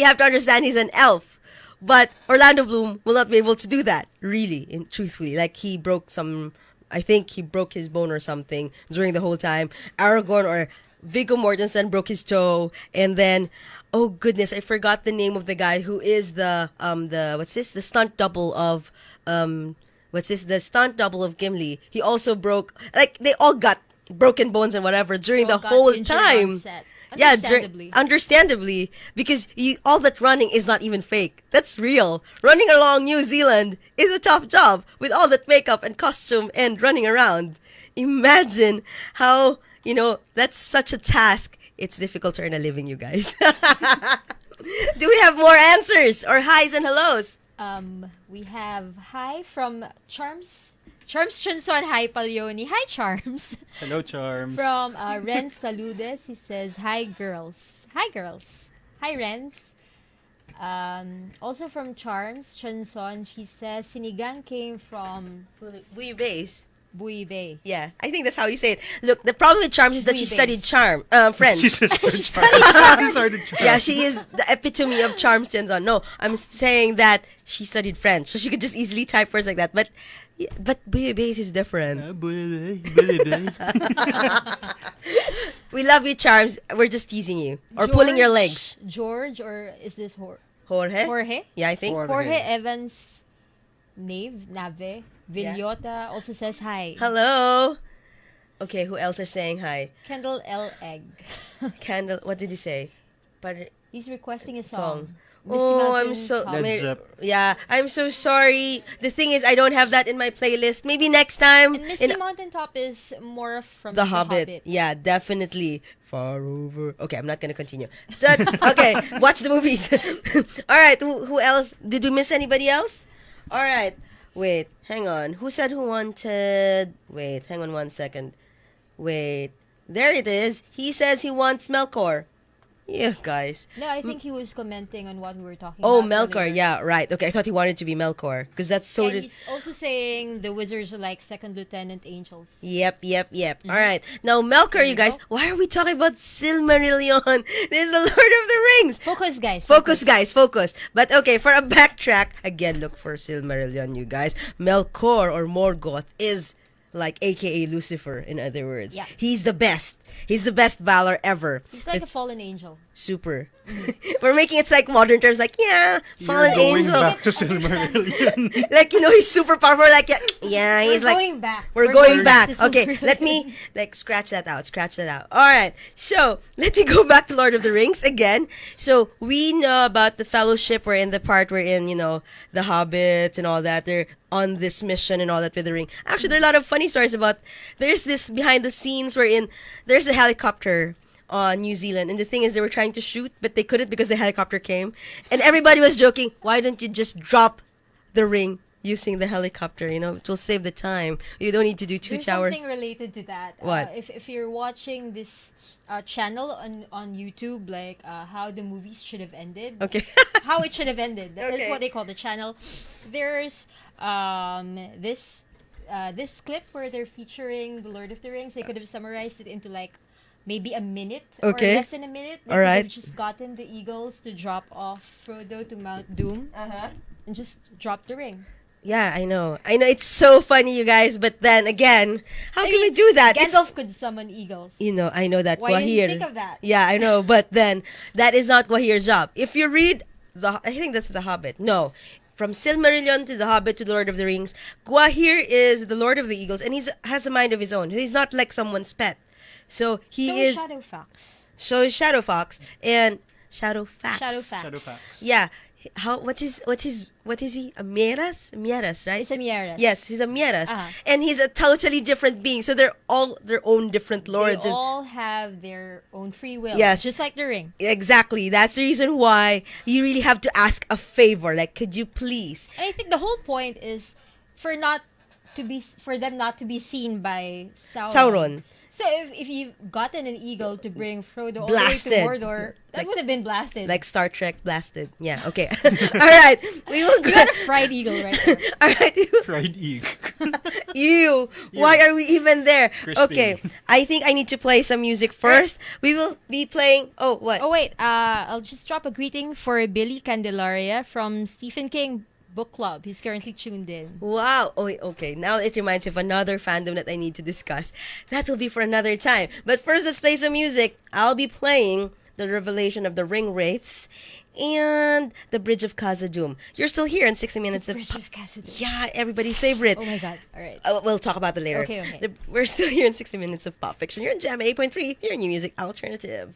have to understand he's an elf. But Orlando Bloom will not be able to do that, really, and truthfully. Like, I think he broke his bone or something during the whole time. Aragorn or Viggo Mortensen broke his toe. And then, oh goodness, I forgot the name of the guy who is the stunt double of, the stunt double of Gimli. He also broke, they all got broken bones and whatever during the whole time. Understandably, because all that running is not even fake. That's real. Running along New Zealand is a tough job with all that makeup and costume and running around. Imagine how, that's such a task. It's difficult to earn a living, you guys. Do we have more answers or highs and hellos? We have hi from Charms Chunson. Hi, Paglioni. Hi, Charms. Hello, Charms. From Renz Saludes, he says, hi, girls. Hi, girls. Hi, Renz. Also from Charms Chunson, she says, Sinigang came from Buy Base. Buy Bay. Yeah, I think that's how you say it. Look, the problem with Charms is that she studied French. She studied Charms. Yeah, she is the epitome of Charms Chunson. No, I'm saying that she studied French, so she could just easily type words like that. But Buy Base is different. We love you, Charms. We're just teasing you. Or pulling your legs. George, or is this Jorge? Jorge? Yeah, I think. Jorge Evans Nave Villota also says hi. Hello. Okay, who else are saying hi? Kendall L. Egg. Kendall, what did he say? He's requesting a song. Oh, I'm so I'm so sorry. The thing is, I don't have that in my playlist. Maybe next time. And Misty Mountaintop is more from the Hobbit. Yeah, definitely. Far over. Okay, I'm not gonna continue. Okay, watch the movies. All right. Who else? Did we miss anybody else? All right. Wait. Hang on. Who said who wanted? Wait. Hang on 1 second. Wait. There it is. He says he wants Melkor. Yeah, guys. No, I think he was commenting on what we were talking about. Oh, Melkor. Earlier. Yeah, right. Okay, I thought he wanted to be Melkor because that's so. And he's also saying the wizards are like second lieutenant angels. Yep. Mm-hmm. All right. Now, Melkor, you guys. Why are we talking about Silmarillion? This is the Lord of the Rings. Focus, guys. Focus. But okay, for a backtrack, again, look for Silmarillion, you guys. Melkor or Morgoth is like AKA Lucifer, in other words. Yeah. He's the best. He's the best valor ever. He's like a fallen angel. super. We're making it like modern terms, like fallen angel. Back to Silmarillion. Like he's super powerful. Like he's We're like going back. We're going back. to Okay, Silmarillion. let me scratch that out. All right, so let me go back to Lord of the Rings again. So we know about the Fellowship. We're in the part where the hobbits and all that. They're on this mission and all that with the ring. Actually, there are a lot of funny stories about. There's this behind the scenes wherein there's a helicopter on New Zealand, and the thing is they were trying to shoot but they couldn't because the helicopter came, and everybody was joking, why don't you just drop the ring using the helicopter, it will save the time, you don't need to do two There's towers. something related to that. What? If you're watching this channel on YouTube, like how the movies should have ended, okay. how it should have ended, that's Okay. what they call the channel. There's this clip where they're featuring the Lord of the Rings. They could have summarized it into like maybe a minute Okay. or less than a minute. They All could right. have just gotten the eagles to drop off Frodo to Mount Doom and just drop the ring. Yeah, I know it's so funny, you guys, but then again, how can we do that? Gandalf could summon eagles. I know that Why didn't you Gwahir. think of that? Yeah, I know, but then that is not Gwahir's job. If you read I think that's The Hobbit. No. From Silmarillion to The Hobbit to The Lord of the Rings, Gwahir is the Lord of the Eagles, and he has a mind of his own. He's not like someone's pet. So he is Shadowfax. So is Shadowfax and Shadowfax. Shadowfax. Yeah. What is he? A Mieras, right? It's a Mieras. Yes, he's a Mieras. Uh-huh. And he's a totally different being. So they're all their own different lords. They all have their own free will. Yes. Just like the ring. Exactly. That's the reason why you really have to ask a favor. Like, could you please? And I think the whole point is for them not to be seen by Sauron. So if you've gotten an eagle to bring Frodo all the way Blasted. to Mordor, that would have been blasted. Like Star Trek blasted. Yeah, okay. All right. We will go. You got a fried eagle right there. All right. Fried egg. Ew. Why are we even there? Crispy. Okay. I think I need to play some music first. We will be playing. Oh, what? Oh, wait. I'll just drop a greeting for Billy Candelaria from Stephen King Book Club. He's currently tuned in. Wow. Oh, okay. Now it reminds me of another fandom that I need to discuss. That will be for another time. But first, let's play some music. I'll be playing The Revelation of the Ringwraiths and The Bridge of Khazad-dum. You're still here in 60 Minutes Bridge of Khazad-dum. Yeah, everybody's favorite. Oh my God. All right. We'll talk about that later. Okay. We're still here in 60 Minutes of Pop Fiction. You're in Jam 8.3. You're in New Music Alternative.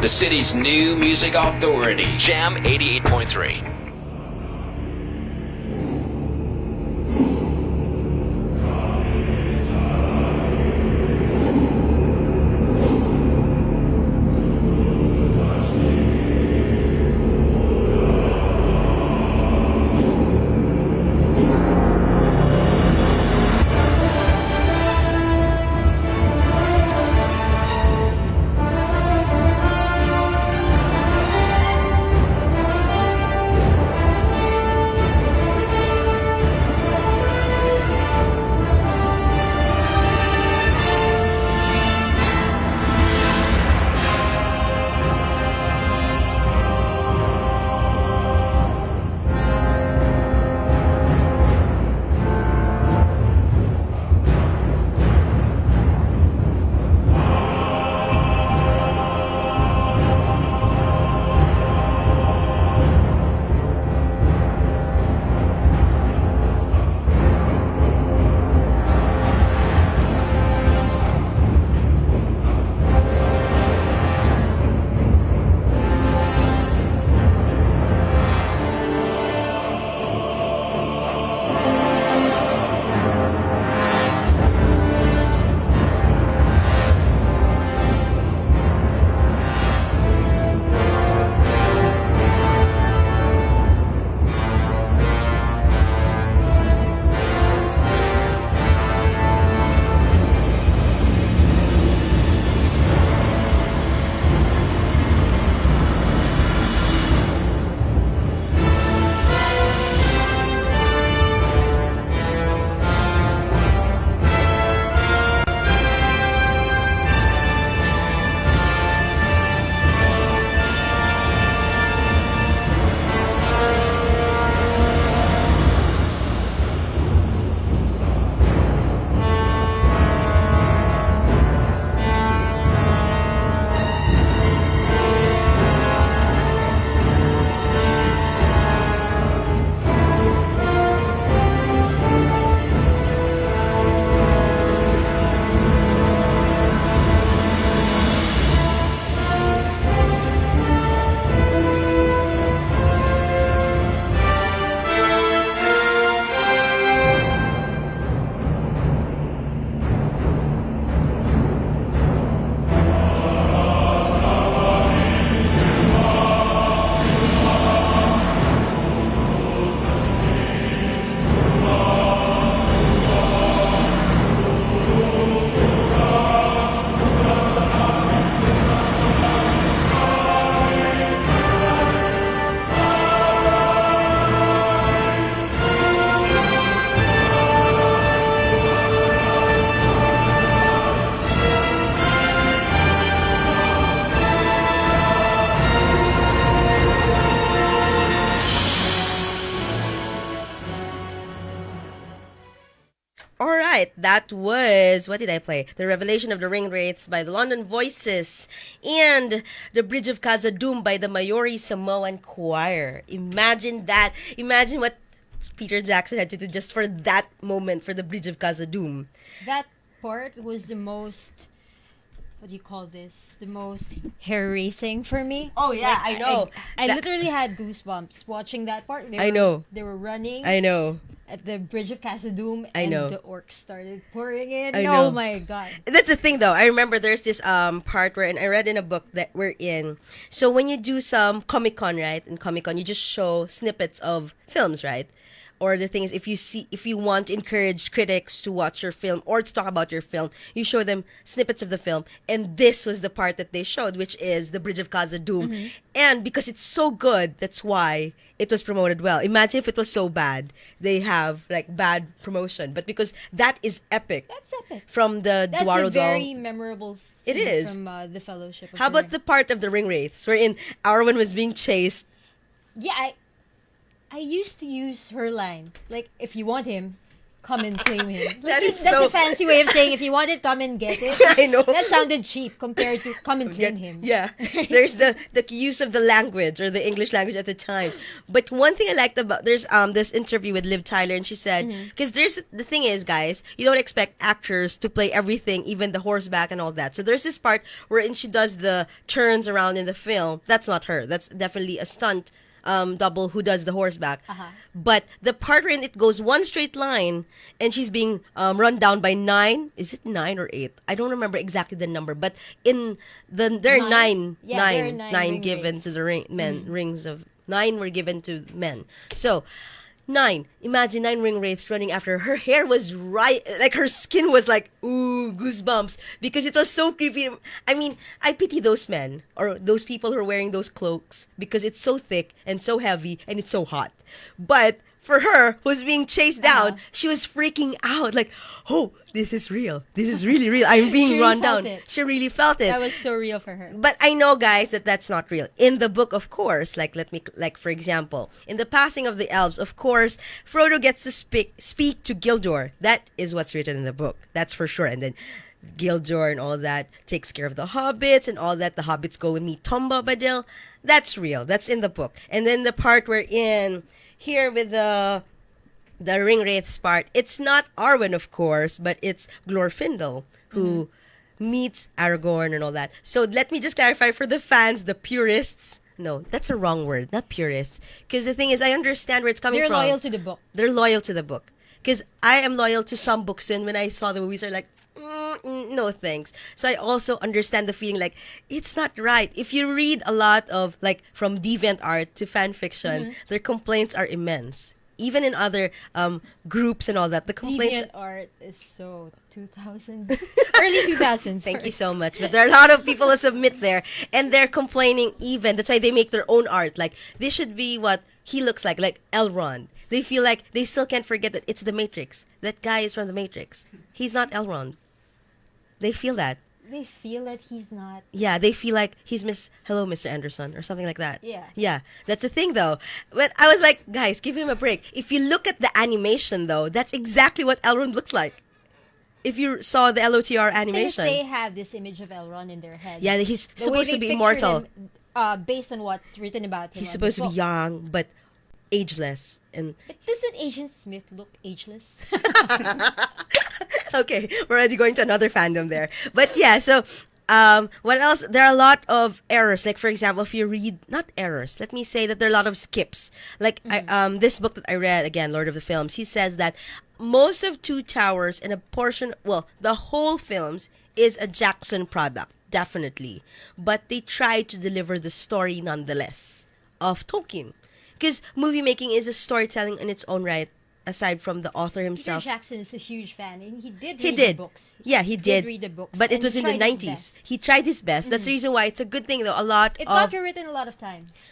The city's new music authority, Jam 88.3. right, that was, what did I play? The Revelation of the Ringwraiths by the London Voices and The Bridge of Khazad-dum by the Maori Samoan Choir. Imagine that. Imagine what Peter Jackson had to do just for that moment for The Bridge of Khazad-dum. That part was the most, what do you call this? The most hair-raising for me. Oh, yeah, I know. I literally had goosebumps watching that part. I know. They were running. I know. At the Bridge of Khazad-dum, I and know. the orcs started pouring in. I know. Oh my god. That's the thing, though. I remember there's this part where, and I read in a book that we're in. So when you do some Comic-Con, right? In Comic-Con, you just show snippets of films, right? Or the thing is, if you want to encourage critics to watch your film or to talk about your film, you show them snippets of the film. And this was the part that they showed, which is The Bridge of Khazad-dum. Mm-hmm. And because it's so good, that's why it was promoted well. Imagine if it was so bad, they have like bad promotion. But because that is epic. That's epic. From the That's Dwaro a very memorable scene it is. from the Fellowship of How the about Ring. the part of the Ringwraiths wherein Arwen was being chased? Yeah, I used to use her line, like, if you want him, come and claim him. Like, That's that's so- a fancy way of saying, if you want it, come and get it. I know. That sounded cheap compared to come and claim him. Yeah. There's the use of the language or the English language at the time. But one thing I liked about there's this interview with Liv Tyler, and she said because there's the thing is, guys, you don't expect actors to play everything, even the horseback and all that. So there's this part wherein she does the turns around in the film. That's not her. That's definitely a stunt double who does the horseback. But the part wherein it goes one straight line and she's being run down by 9, is it 9 or 8? I don't remember exactly the number, but in there are nine given to the rings of 9 were given to men. So 9. Imagine 9 Ringwraiths running after her. Her hair was right, like her skin was like, ooh, goosebumps, because it was so creepy. I mean, I pity those men or those people who are wearing those cloaks because it's so thick and so heavy and it's so hot. But for her, who's being chased down, she was freaking out. Like, oh, this is real. This is really real. I'm being run down. She really felt it. That was so real for her. But I know, guys, that that's not real. In the book, of course, like for example, in the passing of the elves, of course, Frodo gets to speak to Gildor. That is what's written in the book. That's for sure. And then Gildor and all that takes care of the hobbits and all that. The hobbits go and meet Tom Bombadil. That's real. That's in the book. And then the part we're in here with the Ringwraiths part, it's not Arwen, of course, but it's Glorfindel who meets Aragorn and all that. So let me just clarify for the fans, the purists. No, that's a wrong word, not purists. Because the thing is, I understand where it's coming from. They're loyal to the book. They're loyal to the book. Because I am loyal to some books, and when I saw the movies, are like, no thanks. So I also understand the feeling like it's not right. If you read a lot of like from deviant art to fan fiction, their complaints are immense. Even in other groups and all that, the complaints. Deviant art is so 2000s, early 2000s. Thank you so much. But there are a lot of people who submit there, and they're complaining. Even that's why they make their own art. Like this should be what he looks like Elrond. They feel like they still can't forget that it's the Matrix. That guy is from the Matrix. He's not Elrond. They feel that. They feel that he's not. Yeah, they feel like he's Hello, Mr. Anderson, or something like that. Yeah. Yeah, that's the thing, though. But I was like, guys, give him a break. If you look at the animation, though, that's exactly what Elrond looks like. If you saw the LOTR animation. They have this image of Elrond in their head. Yeah, he's supposed to be immortal. Based on what's written about him. He's supposed to be young, but ageless. But doesn't Agent Smith look ageless? Okay, we're already going to another fandom there. But yeah, so what else? There are a lot of errors. Like, for example, if you read, not errors, let me say that there are a lot of skips. Like, this book that I read, again, Lord of the Films, he says that most of Two Towers and a portion, well, the whole films is a Jackson product, definitely. But they try to deliver the story nonetheless of Tolkien. Because movie making is a storytelling in its own right, aside from the author himself. Peter Jackson is a huge fan, and he did read the books. Yeah, he did read the books. But it was in the 90s. He tried his best. That's the reason why it's a good thing, though. It got rewritten a lot of times.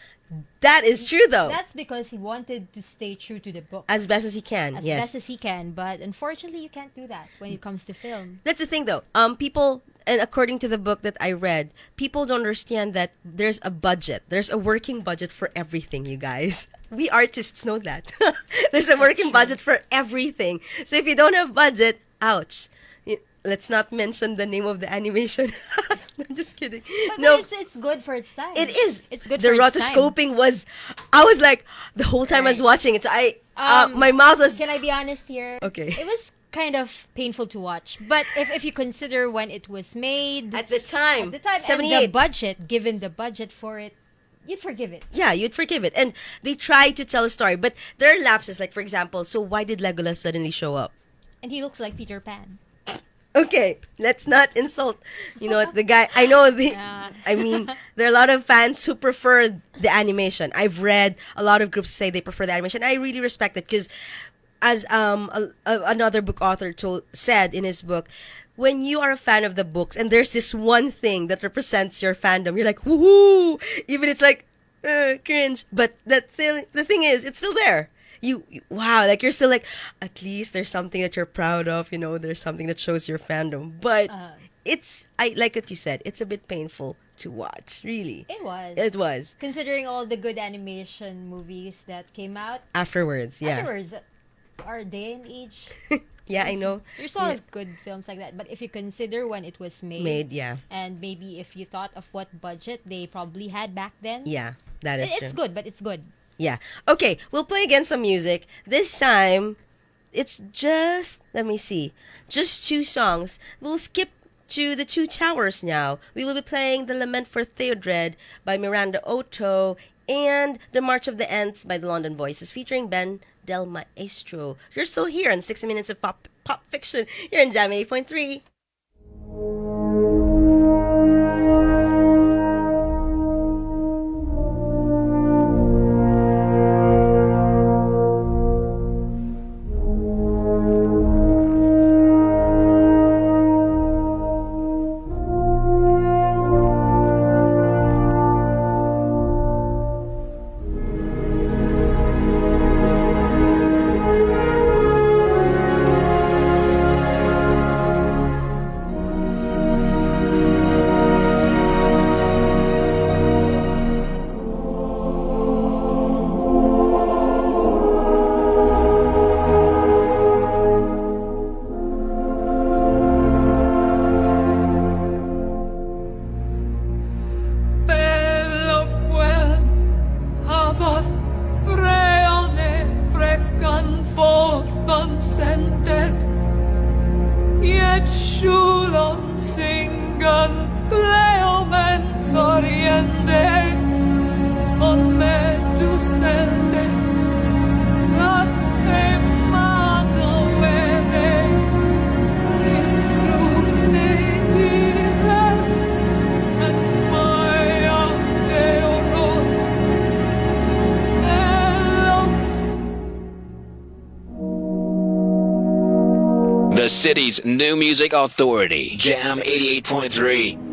That is true, though. That's because he wanted to stay true to the book. As best as he can, As yes. best as he can, but unfortunately, you can't do that when it comes to film. That's the thing, though. People, and according to the book that I read, people don't understand that there's a budget. There's a working budget for everything, you guys. We artists know that. There's a working budget for everything. So if you don't have budget, Ouch. Let's not mention the name of the animation. I'm just kidding. But it's good for its time. It is. It's good the for its time. rotoscoping was. I was like the whole time I was watching it. My mouth was. Can I be honest here? Okay. It was kind of painful to watch, but if you consider when it was made at the time 78. And the budget, given the budget for it, you'd forgive it. Yeah, you'd forgive it. And they try to tell a story, but there are lapses. Like for example, so why did Legolas suddenly show up? And he looks like Peter Pan. Okay, let's not insult, the guy. I know I mean, there are a lot of fans who prefer the animation. I've read a lot of groups say they prefer the animation. I really respect it because, as another book author said in his book, when you are a fan of the books and there's this one thing that represents your fandom, you're like, woohoo! Even it's like, cringe. But the thing is, it's still there. Wow, like you're still like, at least there's something that you're proud of, there's something that shows your fandom. But I like what you said, it's a bit painful to watch, really. It was. Considering all the good animation movies that came out. Afterwards, our day and age. Yeah, I know. There's a lot of good films like that. But if you consider when it was made. And maybe if you thought of what budget they probably had back then. Yeah, that is true. It's good, but it's good. Yeah. Okay, we'll play again some music. This time, it's just 2 songs. We'll skip to the Two Towers now. We will be playing the Lament for Théodred by Miranda, Otto, and The March of the Ents by the London Voices featuring Ben del Maestro. You're still here in 60 Minutes of Pop Fiction. You're in Jam 8.3. The city's new music authority, Jam 88.3.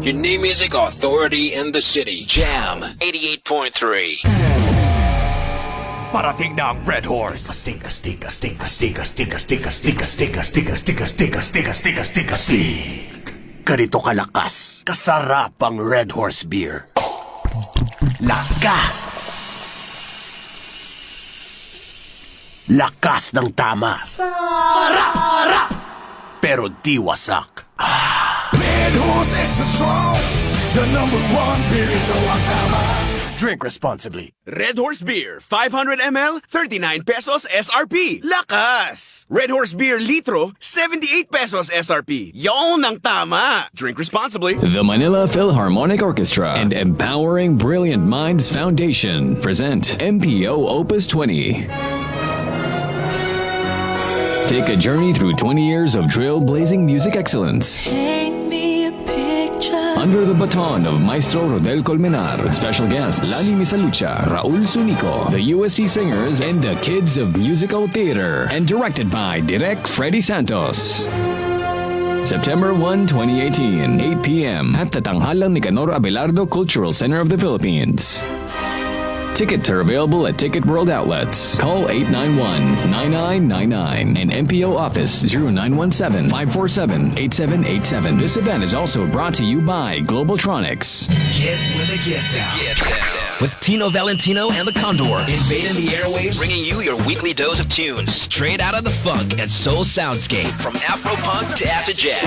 Your new music authority in the city, Jam 88.3. Parating na ang Red Horse. Stika. Ganito kalakas, kasarap ang Red Horse beer. Lakas! Lakas ng tama. Sarap! Pero di wasak. Red Horse extra strong, the #1 beer in the Wakama. Drink responsibly. Red Horse Beer, 500 ml, 39 pesos SRP. Lakas! Red Horse Beer Litro, 78 pesos SRP. Yon ang tama. Drink responsibly. The Manila Philharmonic Orchestra and Empowering Brilliant Minds Foundation present MPO Opus 20. Take a journey through 20 years of trailblazing music excellence. Under the baton of Maestro Rodel Colmenar, special guests Lani Misalucha, Raul Sunico, the UST Singers, and the Kids of Musical Theater, and directed by Direk Freddy Santos. September 1, 2018, 8 p.m. at the Tanghalang Nicanor Abelardo Cultural Center of the Philippines. Tickets are available at Ticket World outlets. Call 891-9999 and MPO office 0917-547-8787. This event is also brought to you by Globaltronics. Get with a get down. Get down. With Tino Valentino and the Condor, invading the airwaves, bringing you your weekly dose of tunes straight out of the funk and soul soundscape, from Afro-punk to acid jazz.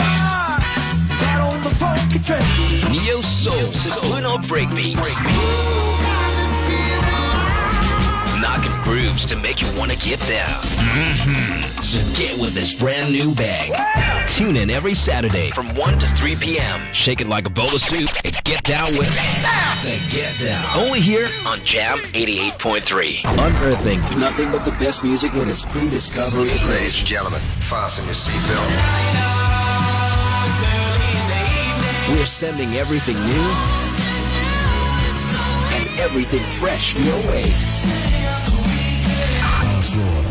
Neo soul to blue note breakbeats. Knocking grooves to make you want to get down. So get with this brand new bag. Tune in every Saturday from 1 to 3 p.m. Shake it like a bowl of soup and get down with the Get Down. Only here on Jam 88.3. Unearthing nothing but the best music with its pre-discovery. Ladies and gentlemen, fasten your seatbelt. We're sending everything new and everything fresh your way.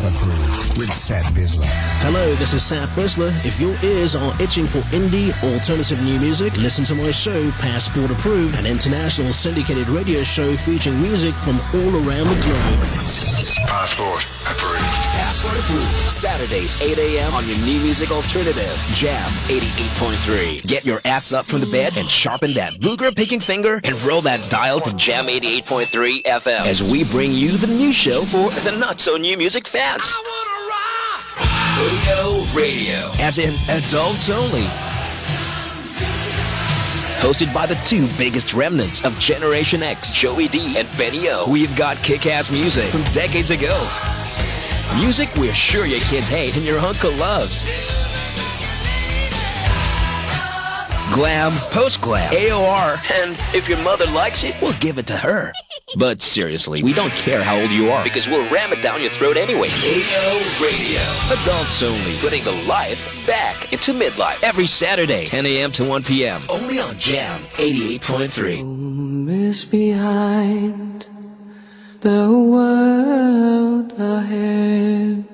Approved with Sat Bisler. Hello, this is Sat Bisler. If your ears are itching for indie, alternative new music, listen to my show, Passport Approved, an international syndicated radio show featuring music from all around the globe. Passport Approved. Passport Approved. Saturdays, 8 a.m. on your new music alternative, Jam 88.3. Get your ass up from the bed and sharpen that booger-picking finger and roll that dial to Jam 88.3 FM as we bring you the new show for the not-so-new music fans. I wanna rock! Radio, as in adults only. Hosted by the two biggest remnants of Generation X, Joey D and Benny O. We've got kick-ass music from decades ago. Music we're sure your kids hate and your uncle loves. Glam, post-glam, AOR, and if your mother likes it, we'll give it to her. But seriously, we don't care how old you are because we'll ram it down your throat anyway. AO Radio. Adults only, putting the life back into midlife. Every Saturday, 10 a.m. to 1 p.m. Only on Jam 88.3. Miss behind the world ahead,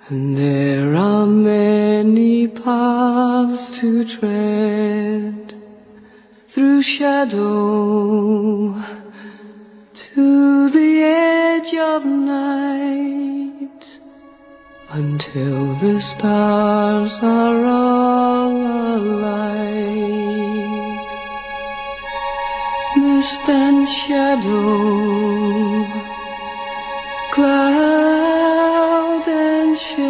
and there are many paths to tread, through shadow to the edge of night, until the stars are all alike. Mist and shadow, cloud and shade,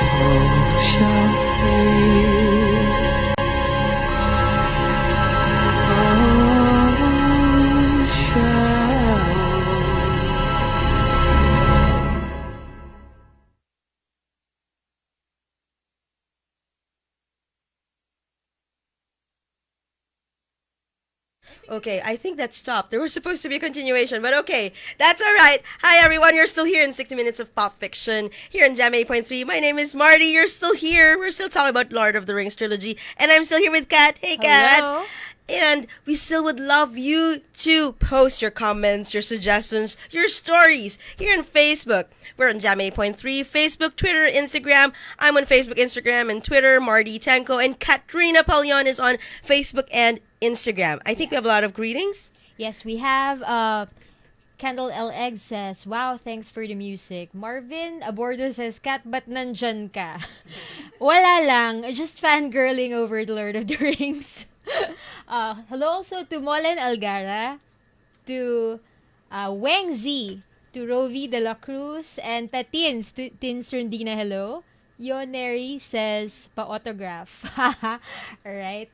all shall fade, all shall. Okay, I think that stopped. There was supposed to be a continuation, but okay, that's all right. Hi, everyone. You're still here in 60 Minutes of Pop Fiction here in Jam 8.3. My name is Marty. You're still here. We're still talking about Lord of the Rings trilogy, and I'm still here with Kat. Hey, Kat. Hello. And we still would love you to post your comments, your suggestions, your stories here on Facebook. We're on Jam 8.3, Facebook, Twitter, Instagram. I'm on Facebook, Instagram, and Twitter. Marty Tengco and Katrina Pallon is on Facebook and Instagram. I think we have a lot of greetings. Yes, we have Kendall L. Egg says, wow, thanks for the music. Marvin Abordo says, Kat, ba't nandyan ka? Wala lang, just fangirling over the Lord of the Rings. Hello also to Molen Algara, to Weng Z, to Rovi de la Cruz, and Tatins, Tins Rundina, hello. Yoneri says, pa-autograph. Alright.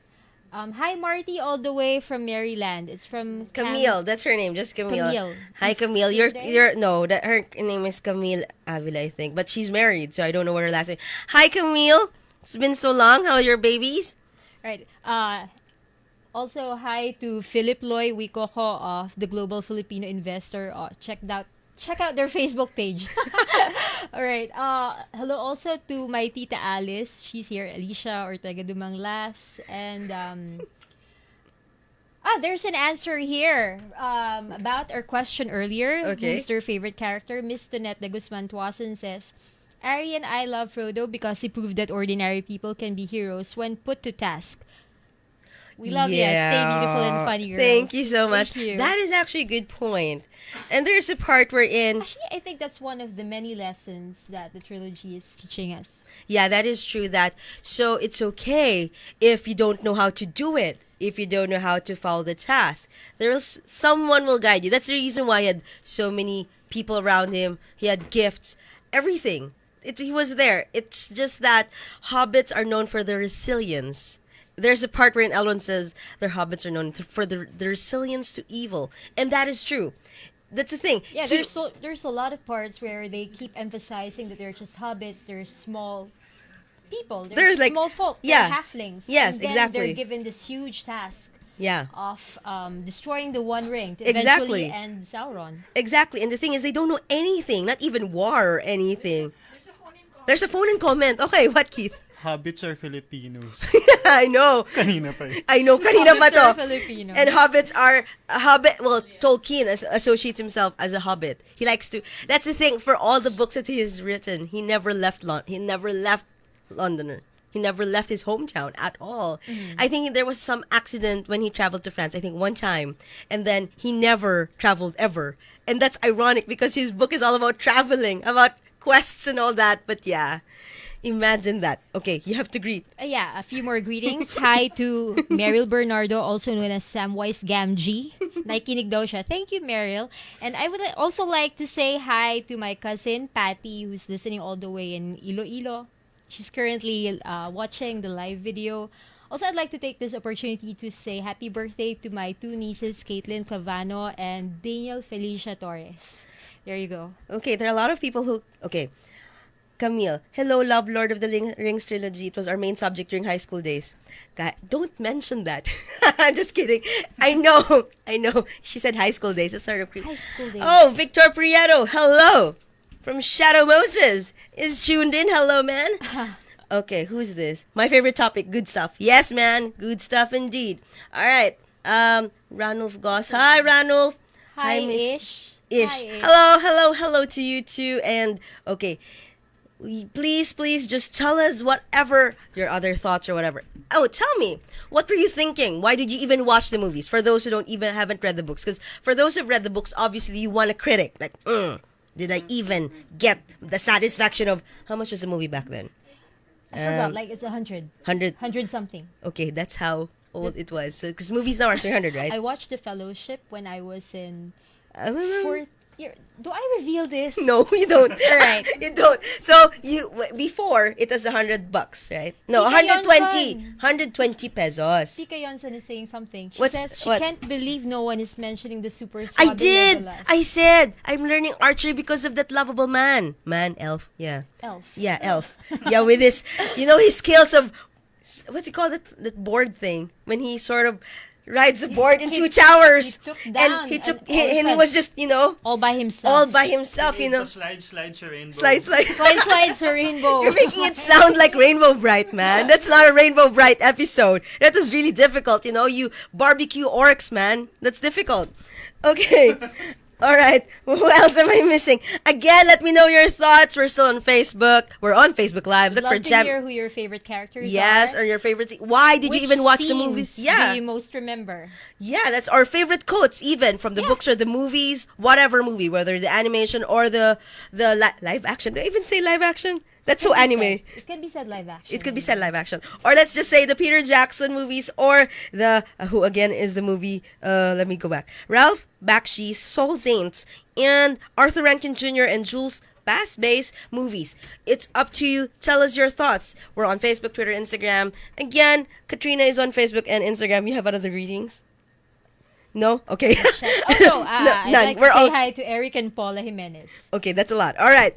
Hi, Marty, all the way from Maryland. It's from Camille. That's her name, just Camille. Camille. Hi, Camille. You're no, that her name is Camille Avila, I think, but she's married, so I don't know what her last name. Hi, Camille. It's been so long. How are your babies? Right. Also, hi to Philip Loy Wikoko of the Global Filipino Investor. Check out their Facebook page. All right. Hello also to my tita Alice. She's here. Alicia Ortega Dumanglas. And there's an answer here about our question earlier. Okay. Who's their favorite character? Miss Tonette de Guzman Tuason says, Aryan, I love Frodo because he proved that ordinary people can be heroes when put to task. We love you. Stay beautiful and funny, girls. Thank you so much. Thank you. That is actually a good point. And there's a part wherein... Actually, I think that's one of the many lessons that the trilogy is teaching us. Yeah, that is true. So it's okay if you don't know how to do it, if you don't know how to follow the task. Someone will guide you. That's the reason why he had so many people around him. He had gifts, everything. He was there. It's just that hobbits are known for their resilience. There's a part where Elrond says their hobbits are known for their resilience to evil. And that is true. That's the thing. Yeah, there's a lot of parts where they keep emphasizing that they're just hobbits, they're small people, they're like small folk, they're halflings. Yes, and then exactly. They're given this huge task of destroying the One Ring to eventually end Sauron. Exactly. And the thing is, they don't know anything, not even war or anything. There's a phone-in comment. Okay, what, Keith? Hobbits are Filipinos. I know. Kanina pa eh. I know, kanina pa to. Filipino. And hobbits are well, Tolkien associates himself as a hobbit. He likes to. That's the thing. For all the books that he has written, he never left London. He never left his hometown at all. Mm-hmm. I think there was some accident when he traveled to France. I think one time, and then he never traveled ever. And that's ironic because his book is all about traveling, about quests and all that. But yeah. Imagine that. Okay, you have to greet. A few more greetings. Hi to Meryl Bernardo, also known as Samwise Gamgee. Nakikinig daw siya. Thank you, Meryl. And I would also like to say hi to my cousin, Patty, who's listening all the way in Iloilo. She's currently watching the live video. Also, I'd like to take this opportunity to say happy birthday to my two nieces, Caitlin Clavano and Daniel Felicia Torres. There you go. Okay, there are a lot of people who... Okay. Camille, hello, love, Lord of the Rings trilogy. It was our main subject during high school days. Don't mention that. I'm just kidding. I know. She said high school days. It's sort of creepy. High school days. Oh, Victor Prieto, hello. From Shadow Moses is tuned in. Hello, man. Okay, who's this? My favorite topic, good stuff. Yes, man, good stuff indeed. All right. Ranulf Goss. Hi, Ranulf. Hi, Miss Ish. Hi, Ish. Hello to you too. And okay. Please, just tell us whatever your other thoughts or whatever. Oh, tell me, what were you thinking? Why did you even watch the movies? For those who haven't read the books, because for those who've read the books, obviously you want a critic. Like, did I even get the satisfaction of how much was the movie back then? I forgot. Like it's 100. 100 something. Okay, that's how old it was. Because movies now are 300, right? I watched The Fellowship when I was in fourth year. Do I reveal this? No, you don't. All right. You don't. So, before, it was $100, right? No, Tika 120 pesos. Tika Yonson is saying something. She says she can't believe no one is mentioning the super I did. I said, I'm learning archery because of that lovable man. Elf. Yeah. Elf. Yeah, elf. Yeah, with his, his skills of, what's he called, that board thing? When he sort of rides a board in two towers. He was just, all by himself. Slides your rainbow. Slides your rainbow. You're making it sound like Rainbow Bright, man. That's not a Rainbow Bright episode. That was really difficult, you barbecue orcs, man. That's difficult. Okay. All right. Who else am I missing? Again, let me know your thoughts. We're still on Facebook. We're on Facebook Live. Look for Gem. Hear who your favorite characters are. Yes, or your favorite. Why did you even watch the movies? Yeah. Do you most remember? Yeah, that's our favorite quotes, even from the books or the movies, whatever movie, whether the animation or the live action. Do I even say live action? That's so anime. It can be said live action. It could be said live action. Or let's just say the Peter Jackson movies or the, who again is the movie, let me go back. Ralph Bakshi's Soul Saints and Arthur Rankin Jr. and Jules fast-paced movies. It's up to you. Tell us your thoughts. We're on Facebook, Twitter, Instagram. Again, Katrina is on Facebook and Instagram. You have other greetings? No? Okay. I'd like to say hi to Eric and Paula Jimenez. Okay, that's a lot. All right.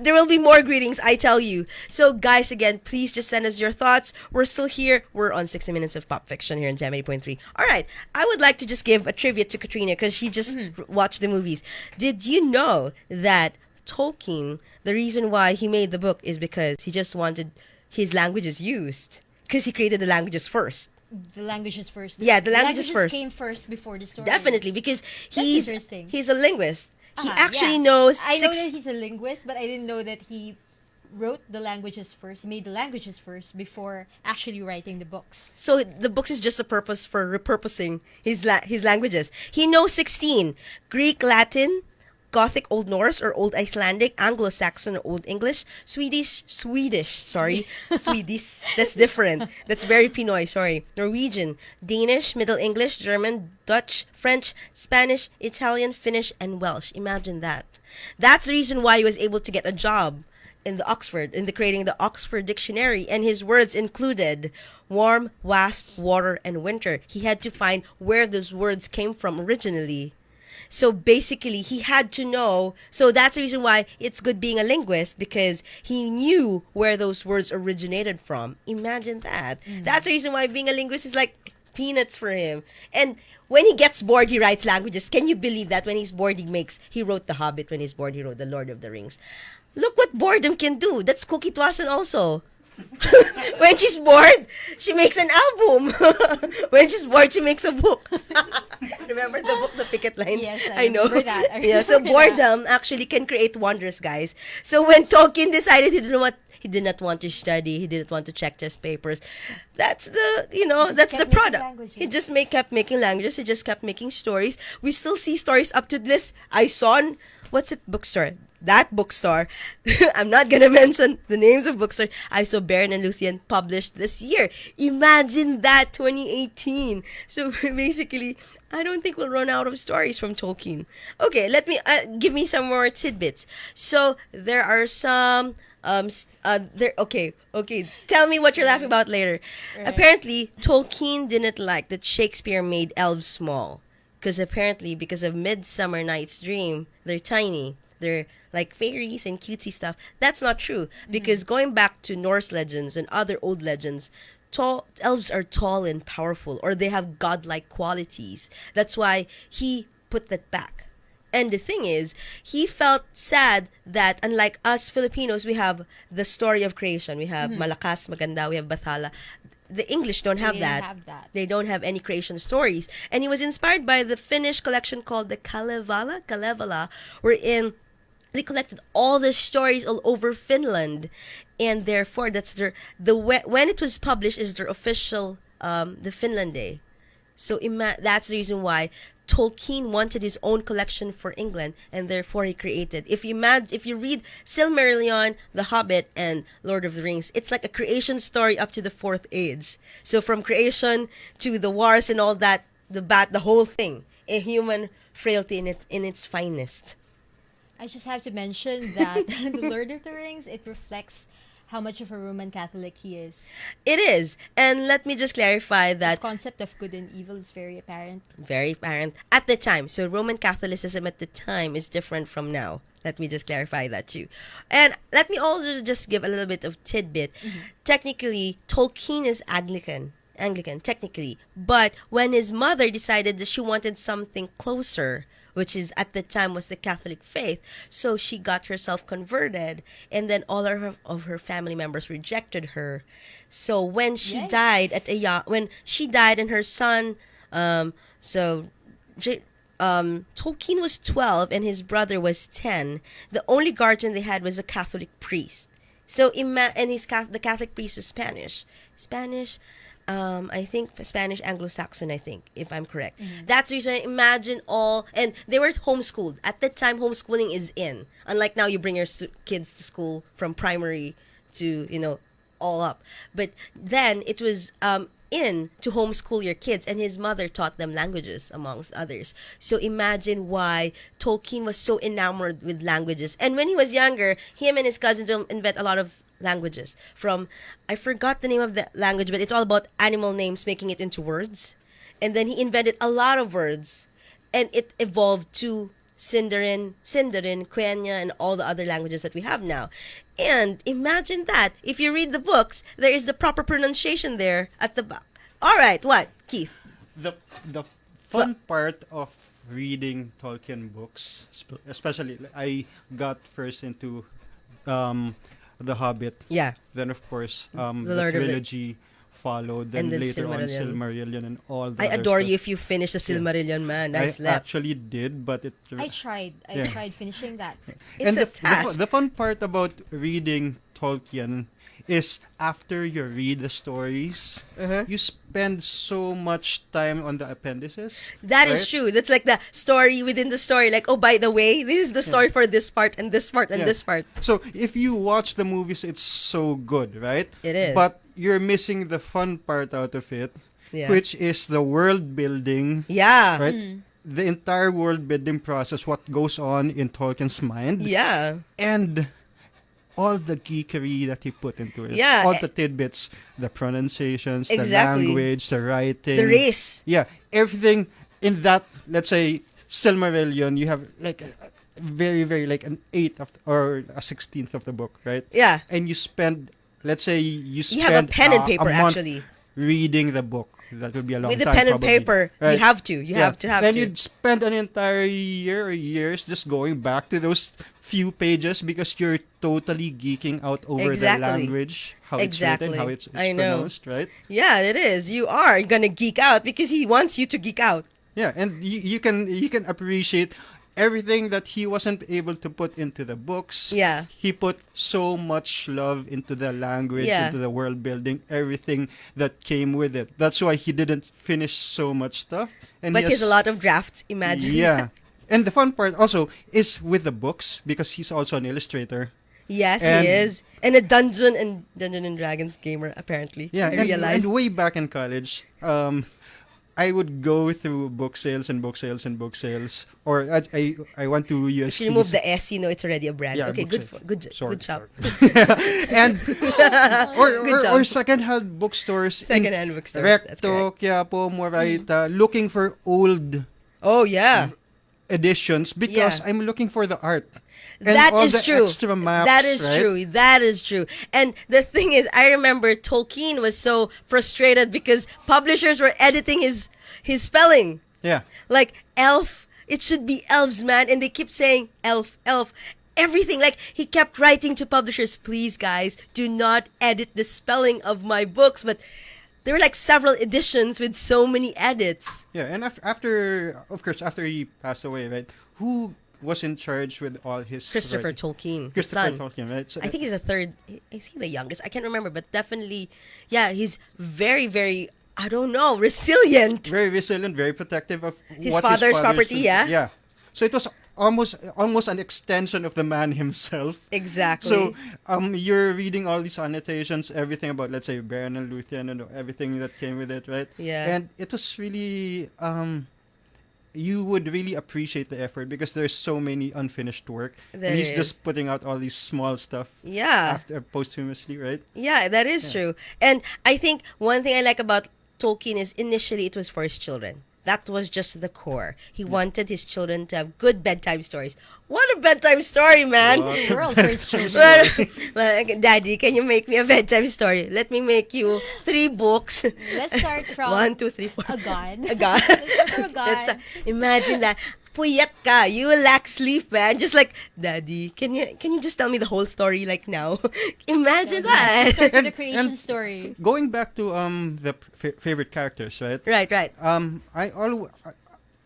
There will be more greetings, I tell you. So, guys, again, please just send us your thoughts. We're still here. We're on 60 Minutes of Pop Fiction here in Jam 80.3. All right. I would like to just give a trivia to Katrina because she just watched the movies. Did you know that Tolkien, the reason why he made the book is because he just wanted his languages used? Because he created the languages first. The languages first. Yeah, the languages first. Came first before the story. Definitely, because he's a linguist. He actually yeah. knows. I know that he's a linguist, but I didn't know that he wrote the languages first. He made the languages first before actually writing the books. So the books is just a purpose for repurposing his languages. He knows 16: Greek, Latin, Gothic, Old Norse or Old Icelandic, Anglo-Saxon or Old English, Swedish, that's different. That's very Pinoy, sorry. Norwegian, Danish, Middle English, German, Dutch, French, Spanish, Italian, Finnish, and Welsh. Imagine that. That's the reason why he was able to get a job in creating the Oxford Dictionary, and his words included warm, wasp, water, and winter. He had to find where those words came from originally. So basically, he had to know. So that's the reason why it's good being a linguist, because he knew where those words originated from. Imagine that. That's the reason why being a linguist is like peanuts for him. And when he gets bored, he writes languages. Can you believe that? When he's bored, he wrote The Hobbit. When he's bored, he wrote The Lord of the Rings. Look what boredom can do. That's Kooky Tuason also. When she's bored, she makes an album. When she's bored, she makes a book. Remember the book, The Picket Lines? Yes, I know. remember that. Yeah, so boredom actually can create wonders, guys. So when Tolkien decided he did not want to study, he didn't want to check test papers. That's the product. Languages. He just kept making languages. He just kept making stories. We still see stories up to this. I saw what's it bookstore? That bookstore, I'm not going to mention the names of bookstores. I saw Beren and Luthien published this year. Imagine that, 2018. So basically, I don't think we'll run out of stories from Tolkien. Okay, let me give me some more tidbits. So there are some okay. Tell me what you're laughing about later. Right. Apparently, Tolkien didn't like that Shakespeare made elves small. Because apparently, because of Midsummer Night's Dream, they're tiny. They're like fairies and cutesy stuff. That's not true. Because going back to Norse legends and other old legends, elves are tall and powerful, or they have godlike qualities. That's why he put that back. And the thing is, he felt sad that unlike us Filipinos, we have the story of creation. We have Malakas, Maganda, we have Bathala. The English don't have that. They don't have any creation stories. And he was inspired by the Finnish collection called the Kalevala, wherein they collected all the stories all over Finland. And therefore, that's when it was published is their official, the Finland Day. So that's the reason why Tolkien wanted his own collection for England, and therefore he created. If you read Silmarillion, The Hobbit, and Lord of the Rings, it's like a creation story up to the Fourth Age. So from creation to the wars and all that, the whole thing, a human frailty in its finest. I just have to mention that the Lord of the Rings, it reflects how much of a Roman Catholic he is. It is. And let me just clarify that his concept of good and evil is very apparent. Very apparent at the time. So Roman Catholicism at the time is different from now. Let me just clarify that too. And let me also just give a little bit of tidbit. Technically, Tolkien is Anglican, technically. But when his mother decided that she wanted something closer, which is at the time was the Catholic faith, so she got herself converted, and then all of her family members rejected her. So when she died when she died and her son, Tolkien was 12 and his brother was 10. The only guardian they had was a Catholic priest. So the Catholic priest was Spanish. I think Spanish Anglo-Saxon, I think, if I'm correct. That's the reason. Imagine and they were homeschooled. At that time, homeschooling is in. Unlike now, you bring your kids to school from primary to, all up. But then it was in to homeschool your kids, and his mother taught them languages, amongst others. So imagine why Tolkien was so enamored with languages. And when he was younger, him and his cousins will invent a lot of languages. From, I forgot the name of the language, but it's all about animal names, making it into words. And then he invented a lot of words, and it evolved to Sindarin, Quenya, and all the other languages that we have now. And imagine that. If you read the books, there is the proper pronunciation there at the back. All right, what, Keith? The fun part of reading Tolkien books, especially, I got first into The Hobbit. Yeah. Then, of course, The the trilogy followed, then later on Silmarillion and all the I other adore stuff. you if you finish the Silmarillion, man. I slept. Actually did, but I tried finishing that. It's a task. The fun part about reading Tolkien is after you read the stories, you spend so much time on the appendices. That is true. That's like the story within the story. Like, oh, by the way, this is the story for this part and this part and this part. So if you watch the movies, it's so good, right? It is. But you're missing the fun part out of it, which is the world building. Yeah. Right? The entire world building process, what goes on in Tolkien's mind. Yeah. And all the geekery that he put into it. Yeah. All the tidbits, the pronunciations, Exactly. the language, the writing. The race. Yeah. Everything in that, let's say, Silmarillion, you have like a very, very like an 8th of or a 16th of the book, right? Yeah. And you spend, let's say, you spend have a pen and paper, a month actually. reading the book. That would be a long With time. the pen and probably, paper, right? you have to. You have to. Then you'd spend an entire year or years just going back to those few pages because you're totally geeking out over the language, how it's written, how it's pronounced, right? Yeah, it is. You are gonna geek out because he wants you to geek out. Yeah, and you can appreciate everything that he wasn't able to put into the books. Yeah. He put so much love into the language, into the world building, everything that came with it. That's why he didn't finish so much stuff. But he has a lot of drafts, imagine. Yeah. And the fun part also is with the books, because he's also an illustrator. Yes, he is. And a Dungeon and Dragons gamer, apparently. Yeah, I realized. and way back in college, I would go through book sales and book sales and book sales, or I went to UST. If you remove the S, you know it's already a brand. Yeah, okay, good job. And Good job. or second-hand bookstores. Second-hand bookstores. Recto, Quiapo, Moraita, looking for old. Editions because I'm looking for the art. And that all is the true. Extra maps, that is right? true. That is true. And the thing is, I remember Tolkien was so frustrated because publishers were editing his spelling. Yeah. Like elf, it should be elves, man. And they kept saying elf. Everything. Like he kept writing to publishers, please guys, do not edit the spelling of my books. But there were like several editions with so many edits. Yeah, and after he passed away, right? Who was in charge with all his Christopher Tolkien, Christopher son. Tolkien, right? So I think he's the third. Is he the youngest? I can't remember, but definitely, yeah, he's very, very, I don't know, resilient. Very resilient, very protective of his father's property. Yeah. Yeah. So it was almost an extension of the man himself. Exactly. So you're reading all these annotations, everything about, let's say, Beren and Luthien and everything that came with it, right? Yeah. And it was really you would really appreciate the effort because there's so many unfinished work. And he's just putting out all these small stuff. Yeah. After posthumously, right? Yeah, that is true. And I think one thing I like about Tolkien is initially it was for his children. That was just the core. He wanted his children to have good bedtime stories. What a bedtime story, man! Girl for his children. Well, Daddy, can you make me a bedtime story? Let me make you 3 books. Let's start from 1, 2, 3, 4. A god. A god. Let's start from a god. Imagine that. Puyat ka. You will lack sleep, man. Just like, Daddy, can you just tell me the whole story like now? Imagine that. Start with the creation story. Going back to the favorite characters, right? Right.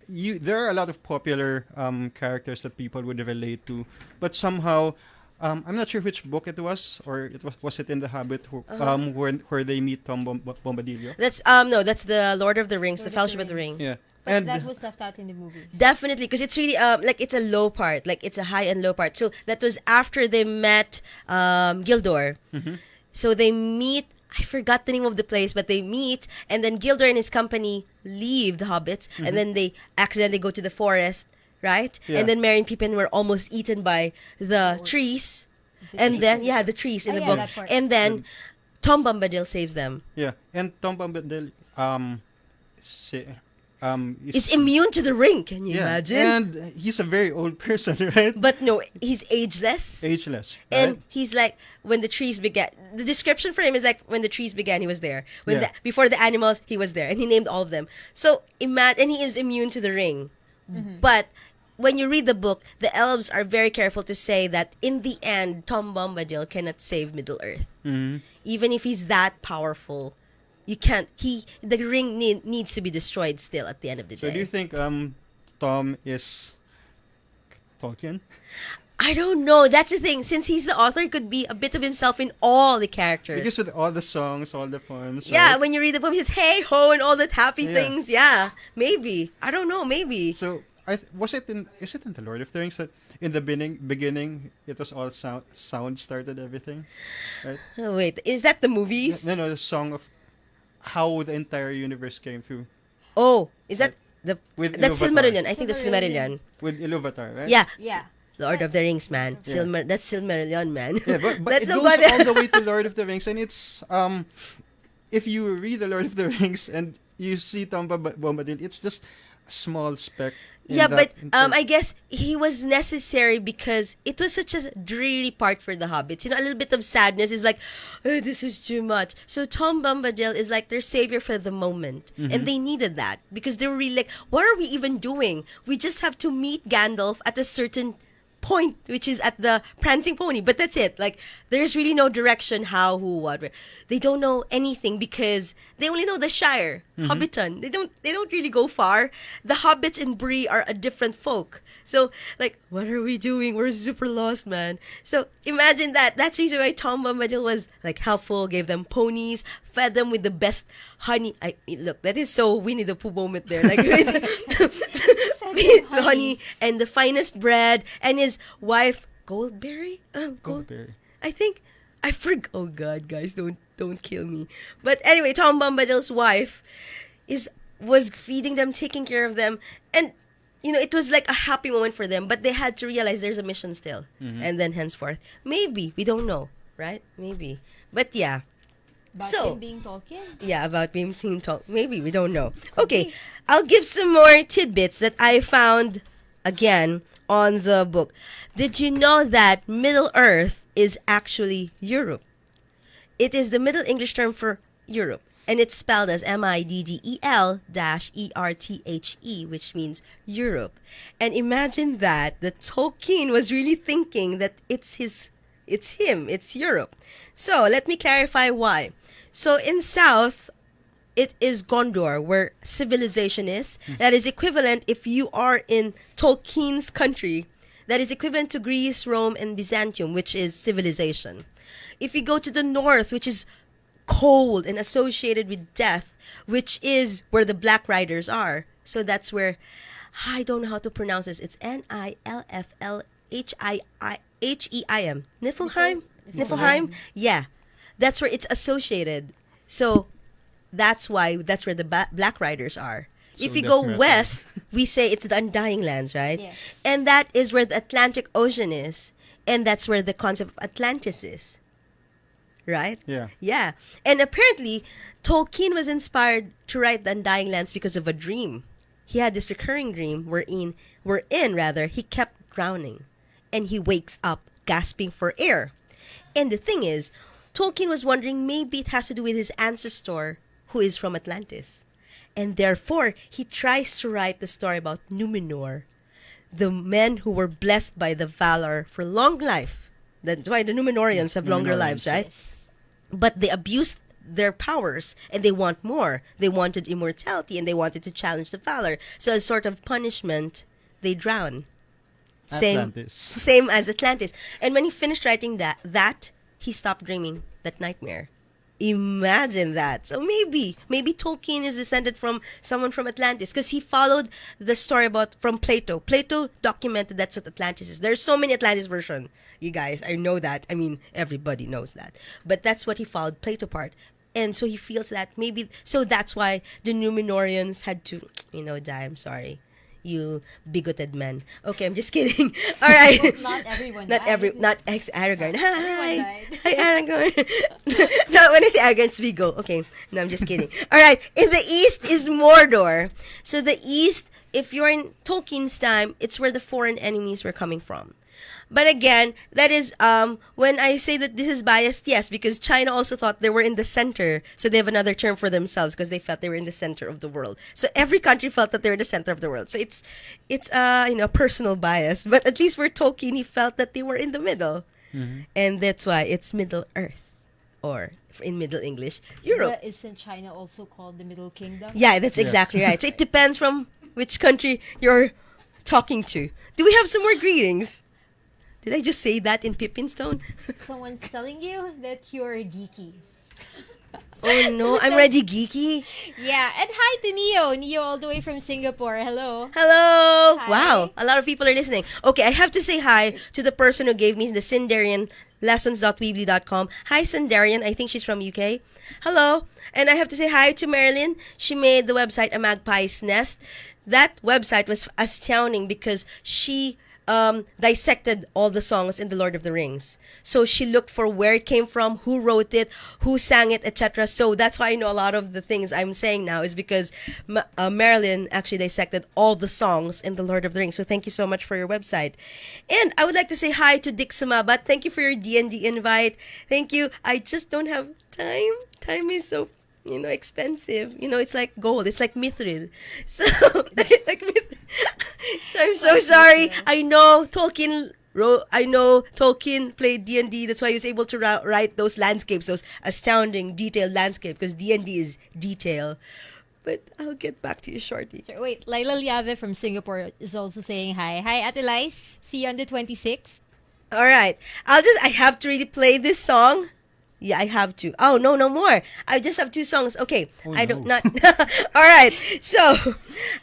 There are a lot of popular characters that people would relate to, but somehow I'm not sure which book it was, or was it in The Hobbit where they meet Tom Bombadillo? That's that's the Lord of the Rings, the Fellowship of the Ring. Yeah. But And that was left out in the movie. Definitely, because it's really like it's a low part, like it's a high and low part. So that was after they met Gildor. Mm-hmm. So they meet I forgot the name of the place, but they meet, and then Gilder and his company leave the hobbits, and then they accidentally go to the forest, right? Yeah. And then Merry and Pippin were almost eaten by the trees. And then, the trees in the book. that part. And then Tom Bombadil saves them. Yeah, and Tom Bombadil Is immune to the ring, can you imagine? And he's a very old person, right? But no, he's ageless. Ageless. And right? he's like, when the trees began, the description for him is like, when the trees began, he was there. Before the animals, he was there. And he named all of them. So, and he is immune to the ring. But when you read the book, the elves are very careful to say that in the end, Tom Bombadil cannot save Middle-earth. Even if he's that powerful, you can't. The ring needs to be destroyed still at the end of the day. So do you think Tom is Tolkien? I don't know. That's the thing. Since he's the author, he could be a bit of himself in all the characters. Because with all the songs, all the poems. Yeah, right? when you read the poem, he says, hey, ho, and all the happy things. Yeah, maybe. I don't know, maybe. So, is it in the Lord of the Rings that in the beginning it was all sound started everything? Right? Oh, wait, is that the movies? No, the song of how the entire universe came through. Oh, is that that's Silmarillion? I think that's Silmarillion. With Iluvatar, right? Yeah. Lord of the Rings, man. Yeah. That's Silmarillion, man. Yeah, but that's it goes all the way to Lord of the Rings, and it's if you read the Lord of the Rings and you see Tom Bombadil, it's just a small speck. But I guess he was necessary because it was such a dreary part for the hobbits. You know, a little bit of sadness is like, oh, this is too much. So Tom Bombadil is like their savior for the moment. And they needed that because they were really like, what are we even doing? We just have to meet Gandalf at a certain point, which is at the prancing pony, but that's it. Like, there's really no direction, how, who, what. They don't know anything because they only know the Shire, Hobbiton. They don't really go far. The hobbits in Bree are a different folk. So, like, what are we doing? We're super lost, man. So imagine that. That's the reason why Tom Bombadil was like helpful, gave them ponies, fed them with the best honey. Look, that is so Winnie the Pooh moment there. Like, honey and the finest bread, and his wife Goldberry. Goldberry. I think I forgot. Oh God, guys, don't kill me. But anyway, Tom Bombadil's wife was feeding them, taking care of them, and you know, it was like a happy moment for them. But they had to realize there's a mission still, and then henceforth, maybe we don't know, right? Maybe, but yeah. About so, him being Tolkien? Yeah, about being Tolkien. Maybe, we don't know. Okay, I'll give some more tidbits that I found, again, on the book. Did you know that Middle-earth is actually Europe? It is the Middle English term for Europe, and it's spelled as Middle-erthe, which means Europe. And imagine that Tolkien was really thinking that it's him, it's Europe. So, let me clarify why. So, in South, it is Gondor, where civilization is. That is equivalent, if you are in Tolkien's country, that is equivalent to Greece, Rome, and Byzantium, which is civilization. If you go to the North, which is cold and associated with death, which is where the Black Riders are. So, that's where, I don't know how to pronounce this. It's Nilflheim. Niflheim? Yeah. That's where it's associated. So that's where the Black Riders are. So if you go west, we say it's the Undying Lands, right? Yes. And that is where the Atlantic Ocean is. And that's where the concept of Atlantis is. Right? Yeah. Yeah. And apparently, Tolkien was inspired to write the Undying Lands because of a dream. He had this recurring dream wherein he kept drowning. And he wakes up gasping for air. And the thing is, Tolkien was wondering maybe it has to do with his ancestor who is from Atlantis. And therefore, he tries to write the story about Numenor, the men who were blessed by the valor for long life. That's why the Numenorians have longer lives, right? Yes. But they abused their powers and they want more. They wanted immortality and they wanted to challenge the valor. So as sort of punishment, they drown. Same as Atlantis. And when he finished writing that he stopped dreaming that nightmare. Imagine that. So maybe Tolkien is descended from someone from Atlantis because he followed the story from Plato. Plato documented that's what Atlantis is. There's so many Atlantis versions, you guys. I know that. I mean, everybody knows that. But that's what he followed, Plato part. And so he feels that maybe, so that's why the Numenorians had to, die. I'm sorry, you bigoted man. Okay, I'm just kidding. All right. Well, not everyone died. Not ex-Aragorn. Hi, Aragorn. So when I say Aragorn, it's Vigo. Okay, no, I'm just kidding. All right, in the east is Mordor. So the east, if you're in Tolkien's time, it's where the foreign enemies were coming from. But again, that is when I say that this is biased, yes, because China also thought they were in the center, so they have another term for themselves because they felt they were in the center of the world. So every country felt that they were the center of the world. So it's personal bias. But at least for Tolkien, he felt that they were in the middle, and that's why it's Middle Earth, or in Middle English, Europe. But isn't China also called the Middle Kingdom? Yeah, that's exactly right. So it depends from which country you're talking to. Do we have some more greetings? Did I just say that in Pippin's tone? Someone's telling you that you're geeky. Oh no, I'm already geeky. Yeah, and hi to Neo. Neo all the way from Singapore. Hello. Hello. Hi. Wow, a lot of people are listening. Okay, I have to say hi to the person who gave me the Sindarian lessons.weebly.com. Hi, Sindarian. I think she's from UK. Hello. And I have to say hi to Marilyn. She made the website A Magpie's Nest. That website was astounding because she dissected all the songs in The Lord of the Rings. So she looked for where it came from, who wrote it, who sang it, etc. So that's why I know a lot of the things I'm saying now is because Marilyn actually dissected all the songs in The Lord of the Rings. So thank you so much for your website. And I would like to say hi to Dick Sumabat. Thank you for your D&D invite. Thank you. I just don't have time. Time is so expensive. It's like gold. It's like mithril. So, so I'm so sorry. I know Tolkien played D&D. That's why he was able to write those landscapes, those astounding, detailed landscape, because D&D is detail. But I'll get back to you shortly. Sure, wait, Laila Liave from Singapore is also saying hi. Hi, Ate Lice. See you on the 26th. All right. I have to really play this song. Yeah, I have to. Oh, no more. I just have 2 songs. Okay. All right. So,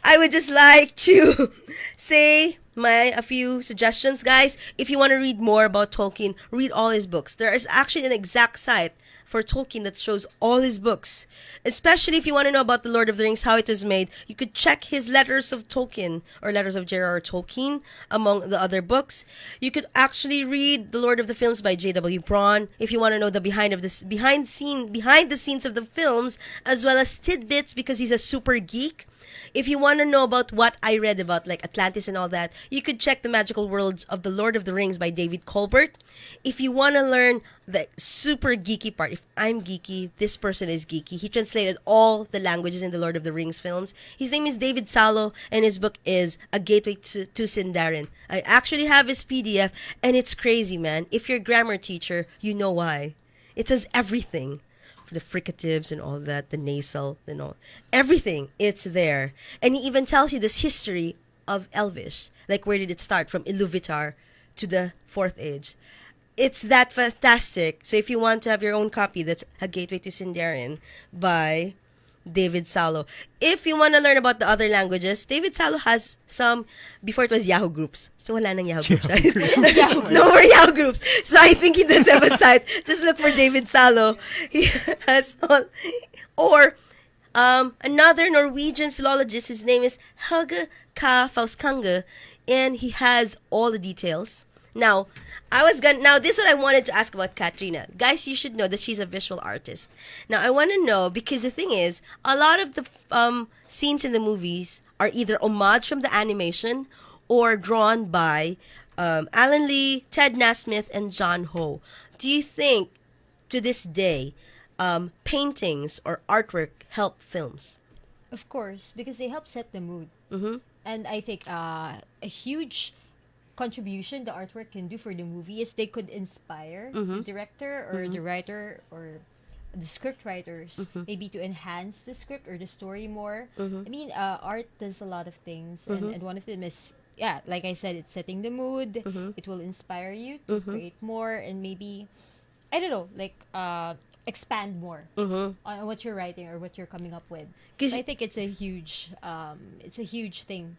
I would just like to say a few suggestions, guys. If you want to read more about Tolkien, read all his books. There is actually an exact site for Tolkien that shows all his books. Especially if you want to know about The Lord of the Rings, how it is made, you could check his Letters of Tolkien or Letters of J.R.R. Tolkien among the other books. You could actually read The Lord of the Films by J.W. Braun if you want to know the behind the scenes of the films, as well as tidbits because he's a super geek. If you want to know about what I read about, like Atlantis and all that, you could check The Magical Worlds of the Lord of the Rings by David Colbert. If you want to learn the super geeky part, if I'm geeky, this person is geeky. He translated all the languages in the Lord of the Rings films. His name is David Salo, and his book is A Gateway to Sindarin. I actually have his PDF, and it's crazy, man. If you're a grammar teacher, you know why. It says everything. The fricatives and all that, the nasal, everything, it's there. And he even tells you this history of Elvish. Like, where did it start? From Iluvatar to the 4th Age. It's that fantastic. So if you want to have your own copy, that's A Gateway to Sindarin by David Salo. If you want to learn about the other languages, David Salo has some, before it was Yahoo groups. So wala nang Yahoo groups. Right? No more Yahoo groups. So I think he does have a site. Just look for David Salo. He has all. Or another Norwegian philologist, his name is Helge K. Fauskange, and he has all the details. Now, this is what I wanted to ask about Katrina. Guys, you should know that she's a visual artist. Now, I want to know, because the thing is, a lot of the scenes in the movies are either homage from the animation or drawn by Alan Lee, Ted Nasmith, and John Ho. Do you think, to this day, paintings or artwork help films? Of course, because they help set the mood. Mm-hmm. And I think a huge contribution the artwork can do for the movie is they could inspire the director or the writer or the script writers maybe to enhance the script or the story more. I mean, art does a lot of things, and one of them is, like I said, it's setting the mood. It will inspire you to create more and maybe, I don't know, like expand more on what you're writing or what you're coming up with. I think it's a huge thing.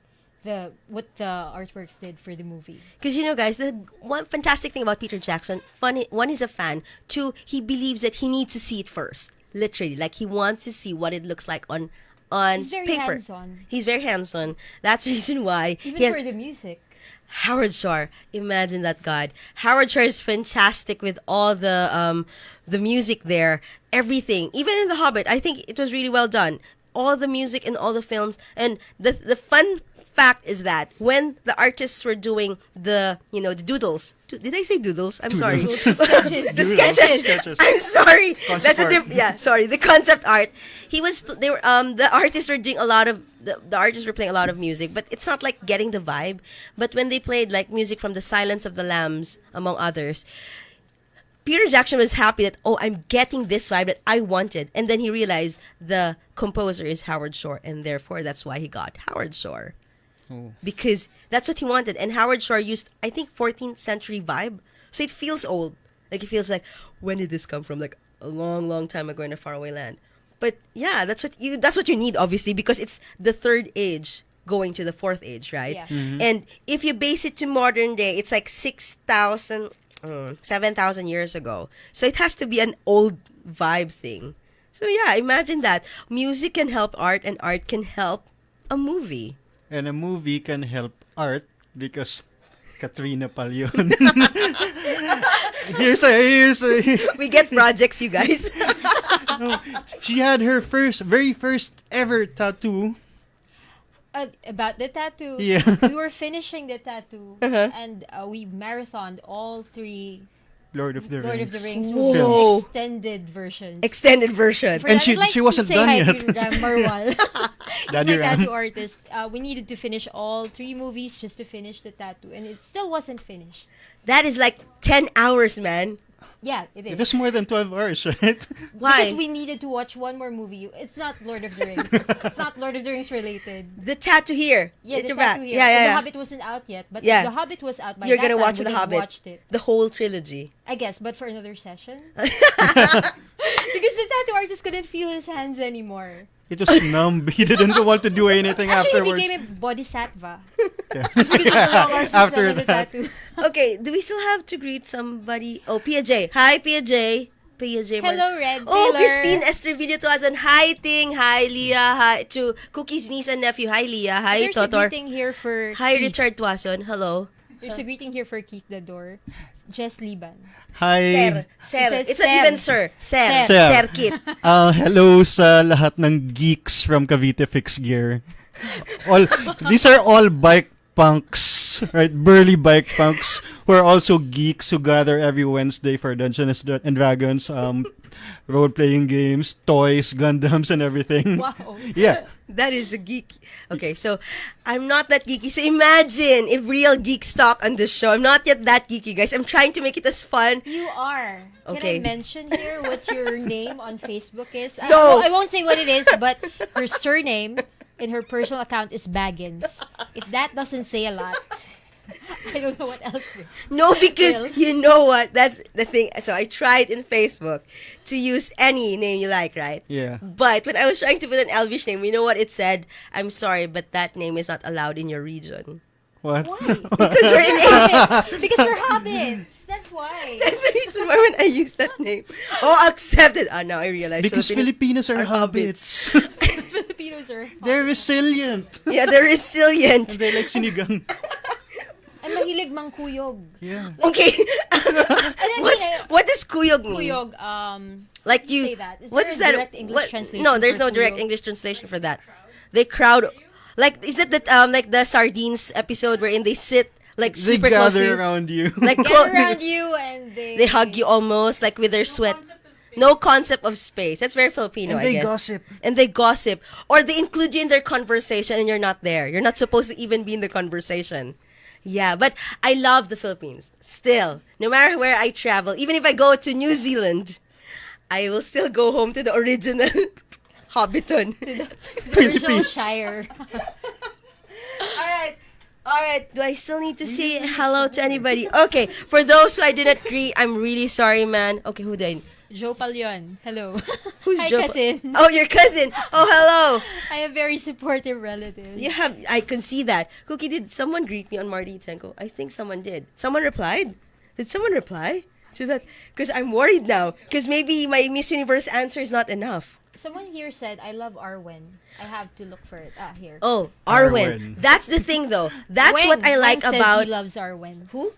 What the artworks did for the movie. Because, guys, the one fantastic thing about Peter Jackson, one, he's a fan. 2, he believes that he needs to see it first. Literally, like he wants to see what it looks like on He's very paper. hands-on. He's very hands-on. That's the reason why Even for the music. Howard Shore, imagine that god. Howard Shore is fantastic with all the music there, everything. Even in The Hobbit, I think it was really well done. All the music in all the films, and the fun fact is that when the artists were doing the doodles, did I say doodles? I'm sorry. The sketches. I'm sorry. That's the concept art. The artists were doing a lot of the artists were playing a lot of music, but it's not like getting the vibe. But when they played like music from The Silence of the Lambs, among others, Peter Jackson was happy that, I'm getting this vibe that I wanted. And then he realized the composer is Howard Shore, and therefore that's why he got Howard Shore. Oh. Because that's what he wanted. And Howard Shore used, I think, 14th century vibe. So it feels old. Like, it feels like, when did this come from? Like, a long, long time ago in a faraway land. But yeah, that's what you need, obviously, because it's the third age going to the fourth age, right? Yeah. Mm-hmm. And if you base it to modern day, it's like 7,000 years ago. So it has to be an old vibe thing. So yeah, imagine that. Music can help art, and art can help a movie. And a movie can help art because Katrina Pallon. here's a We get projects, you guys. She had her very first ever tattoo. About the tattoo. Yeah. We were finishing the tattoo, and we marathoned all 3 Lord of the Rings Whoa. extended versions. And And she wasn't done yet. He's my tattoo artist. We needed to finish all 3 movies just to finish the tattoo, and it still wasn't finished. That is like 10 hours, man. Yeah, it is. It was more than 12 hours, right? Why? Because we needed to watch one more movie. It's not Lord of the Rings. It's not Lord of the Rings related. The tattoo here. Yeah, the the back. tattoo here. Yeah. The Hobbit wasn't out yet, but Yeah. The Hobbit was out by You're that gonna time. watch We The would have Hobbit. watched it. The whole trilogy. I guess, but for another session. Because the tattoo artist couldn't feel his hands anymore. It was numb. He didn't want to do anything afterwards. Actually, he became a bodhisattva. After that. Tattoo. Okay, do we still have to greet somebody? Oh, Pia J. Hi, Pia J. Pia J. Hello, Red Oh, Taylor. Christine Estrevilla Tuason. Hi, Ting. Hi, Leah. Hi to Cookie's niece and nephew. Hi, Leah. Hi, There's a Totor. greeting here for Hi, Keith. Richard Tuason. Hello. There's a greeting here for Keith the Door. Jess Liban. Hi. Sir. It says It's not Sir. even sir. Sir. Sir. Sir Kit. Hello sa lahat ng geeks from Cavite Fix Gear. These are all bike punks, right? Burly bike punks who are also geeks who gather every Wednesday for Dungeons and Dragons, role-playing games, toys, Gundams, and everything. Wow. Yeah. That is a geek. Okay, so I'm not that geeky. So imagine if real geeks talk on this show. I'm not yet that geeky, guys. I'm trying to make it as fun. You are. Okay. Can I mention here what your name on Facebook is? No. I won't say what it is, but her surname in her personal account is Baggins. If that doesn't say a lot, I don't know what else. No, because you know what? That's the thing. So I tried in Facebook to use any name you like, right? Yeah. But when I was trying to put an Elvish name, you know what it said? I'm sorry, but that name is not allowed in your region. What? Why? Because we're in Asia. Because we're hobbits. That's why. That's the reason why when I use that name. Oh, accepted. Now I realize. Because Filipinos are hobbits. Filipinos are hobbits. They're resilient. Yeah, they're resilient. And they like sinigang. And mahilig mangkuyog. Yeah. Okay. What does kuyog mean? Kuyog, like you. say that. Is What's there a that? direct English translation No, there's for no direct kuyog? English translation for that. They crowd. Like, is that like the sardines episode wherein they sit like They super close to gather you? around you. Like Gather around you and they hug you almost like with their sweat. No concept of space. That's very Filipino, And I they guess. gossip. And they gossip. Or they include you in their conversation and you're not there. You're not supposed to even be in the conversation. Yeah, but I love the Philippines. Still, no matter where I travel, even if I go to New Zealand, I will still go home to the original Hobbiton. the original Shire. All right. Do I still need to say hello to anybody? Okay. For those who I did not greet, I'm really sorry, man. Okay, who did I? Joe Pallon. Hello. Who's Hi, Joe? cousin. Oh, your cousin. Oh, hello. I have very supportive relatives. You have. I can see that. Cookie, did someone greet me on Marty Tengco? I think someone did. Someone replied. Did someone reply to that? Because I'm worried now. Because maybe my Miss Universe answer is not enough. Someone here said, I love Arwen. I have to look for it. Here. Oh, Arwen. That's the thing, though. That's Weng. what I like Weng about... says he loves Arwen. Who?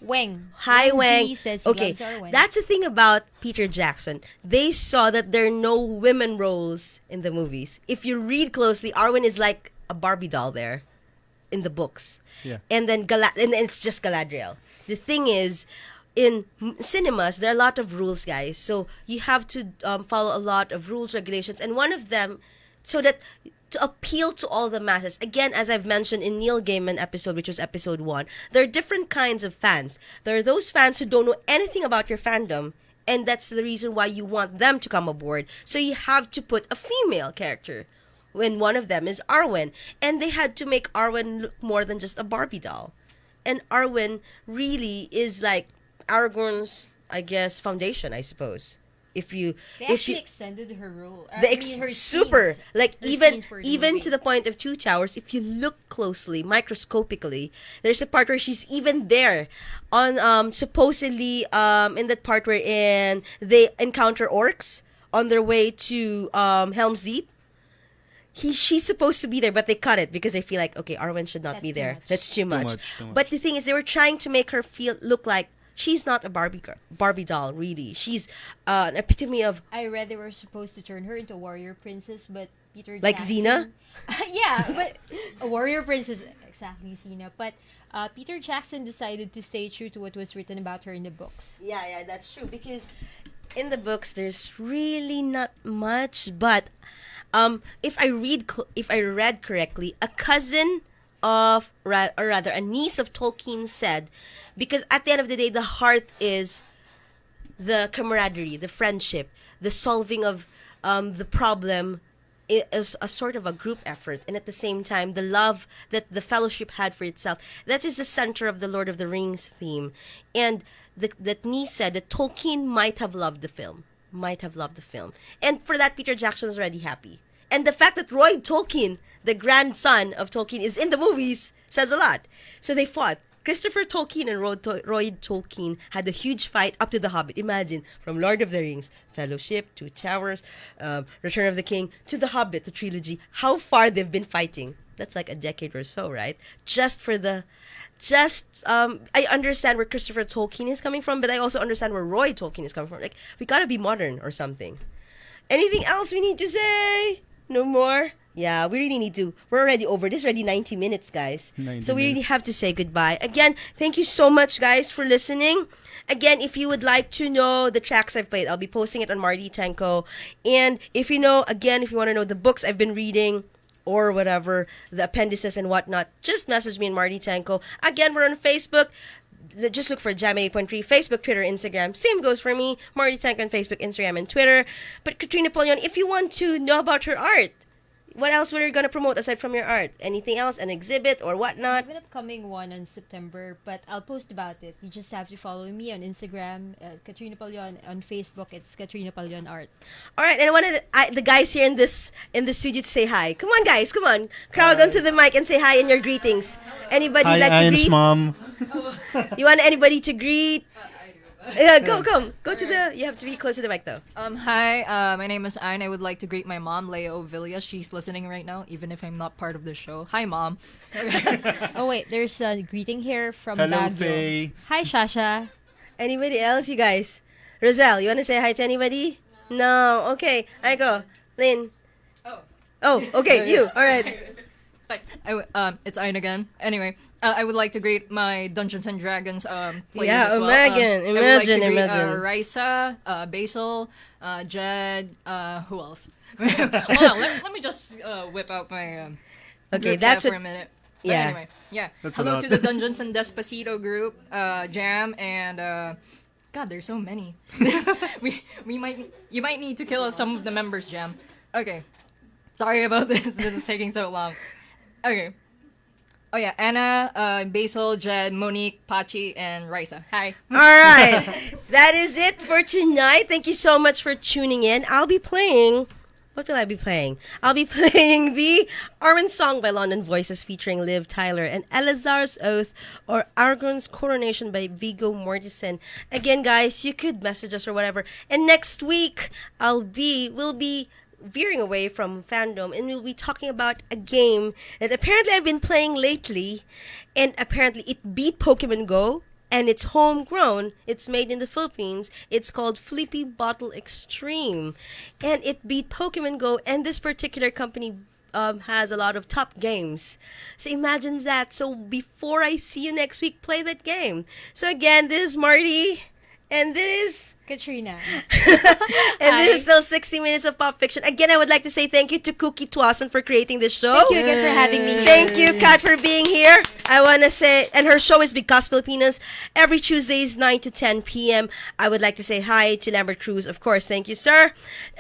Weng. Hi, Weng. G says he Okay, loves Arwen. that's the thing about Peter Jackson. They saw that there are no women roles in the movies. If you read closely, Arwen is like a Barbie doll there in the books. Yeah. And then and it's just Galadriel. The thing is, in cinemas, there are a lot of rules, guys. So you have to follow a lot of rules, regulations, and one of them, so that to appeal to all the masses. Again, as I've mentioned in Neil Gaiman episode, which was episode 1, there are different kinds of fans. There are those fans who don't know anything about your fandom, and that's the reason why you want them to come aboard. So you have to put a female character, when one of them is Arwen. And they had to make Arwen look more than just a Barbie doll. And Arwen really is like Aragorn's, I guess, foundation, I suppose. They actually extended her role. Her super scenes. like Her even scenes for the even movie. to the point of Two Towers. If you look closely, microscopically, there's a part where she's even there on supposedly in that part wherein they encounter orcs on their way to Helm's Deep. She's supposed to be there, but they cut it because they feel like, okay, Arwen should not be there. That's too much. But the thing is, they were trying to make her look like she's not a Barbie doll, really. She's an epitome of... I read they were supposed to turn her into a warrior princess, but Peter like Jackson... Xena? Yeah, but a warrior princess, exactly, Xena. But Peter Jackson decided to stay true to what was written about her in the books. Yeah, that's true. Because in the books, there's really not much. But if I read correctly, a cousin of, or rather, a niece of Tolkien said, because at the end of the day, the heart is the camaraderie, the friendship, the solving of the problem is a sort of a group effort, and at the same time, the love that the fellowship had for itself. That is the center of the Lord of the Rings theme. And that niece said that Tolkien might have loved the film. And for that, Peter Jackson was already happy. And the fact that Roy Tolkien, the grandson of Tolkien, is in the movies says a lot. So they fought. Christopher Tolkien and Roy Tolkien had a huge fight up to The Hobbit. Imagine, from Lord of the Rings, Fellowship, Two Towers, Return of the King, to The Hobbit, the trilogy. How far they've been fighting. That's like a decade or so, right? I understand where Christopher Tolkien is coming from, but I also understand where Roy Tolkien is coming from. Like, we gotta be modern or something. Anything else we need to say? No more? Yeah, we really need to. We're already over. This is already 90 minutes, guys. 90 so we really minutes. have to say goodbye. Again, thank you so much, guys, for listening. Again, if you would like to know the tracks I've played, I'll be posting it on Marty Tengco. And if you want to know the books I've been reading, or whatever, the appendices and whatnot, just message me in Marty Tengco. Again, we're on Facebook. Just look for Jam 8.3, Facebook, Twitter, Instagram. Same goes for me, Marty Tengco on Facebook, Instagram, and Twitter. But Katrina Pallon, if you want to know about her art, what else were you going to promote aside from your art? Anything else? An exhibit or I whatnot? have an upcoming one on September, but I'll post about it. You just have to follow me on Instagram, Katrina Pallon. On Facebook, it's Katrina Pallon Art. All right, and I wanted the guys here in the studio to say hi. Come on, guys, come on. Crowd onto the mic and say hi in your greetings. Anybody Hi, like to Ian's greet? mom. You want anybody to greet? Yeah, go to the. You have to be close to the mic though. Hi, my name is Anne. I would like to greet my mom, Leo Villas. She's listening right now, even if I'm not part of the show. Hi, Mom. Oh wait, there's a greeting here from Hello, Baguio. Faye. Hi, Shasha. Anybody else, you guys? Roselle, you want to say hi to anybody? No. Okay, I go. Lynn. Oh, okay, you. All right. It's Ayn again. Anyway, I would like to greet my Dungeons and Dragons players Yeah, as well. imagine. I would like to greet Raisa, Basil, Jed, who else? Hold on, let me just whip out my Okay, group that's chat what- for a minute. But yeah. anyway, yeah. That's a Hello lot. to the Dungeons and Despacito group, Jam, and God, there's so many. You might need to kill some of the members, Jam. Okay. Sorry about this. This is taking so long. Okay. Oh yeah, Anna, Basil, Jed, Monique, Pachi, and Raisa. Hi. All right. That is it for tonight. Thank you so much for tuning in. I'll be playing What will I be playing? I'll be playing the Arwen song by London Voices featuring Liv Tyler and Elazar's Oath or Aragorn's Coronation by Viggo Mortensen. Again, guys, you could message us or whatever. And next week, we'll be veering away from fandom and we'll be talking about a game that apparently I've been playing lately, and apparently it beat Pokemon Go. And it's homegrown. It's made in the Philippines. It's called Flippy Bottle Extreme. And it beat Pokemon Go. And this particular company has a lot of top games. So imagine that. So before I see you next week, play that game. So again, this is Marty. And this is Katrina. And this is still 60 Minutes of Pop Fiction. Again, I would like to say thank you to Kooky Tuason for creating this show. Thank you again for having me here. Thank you, Kat, for being here. I want to say, and her show is Because Filipinas, every Tuesdays, 9 to 10 p.m. I would like to say hi to Lambert Cruz. Of course, thank you, sir.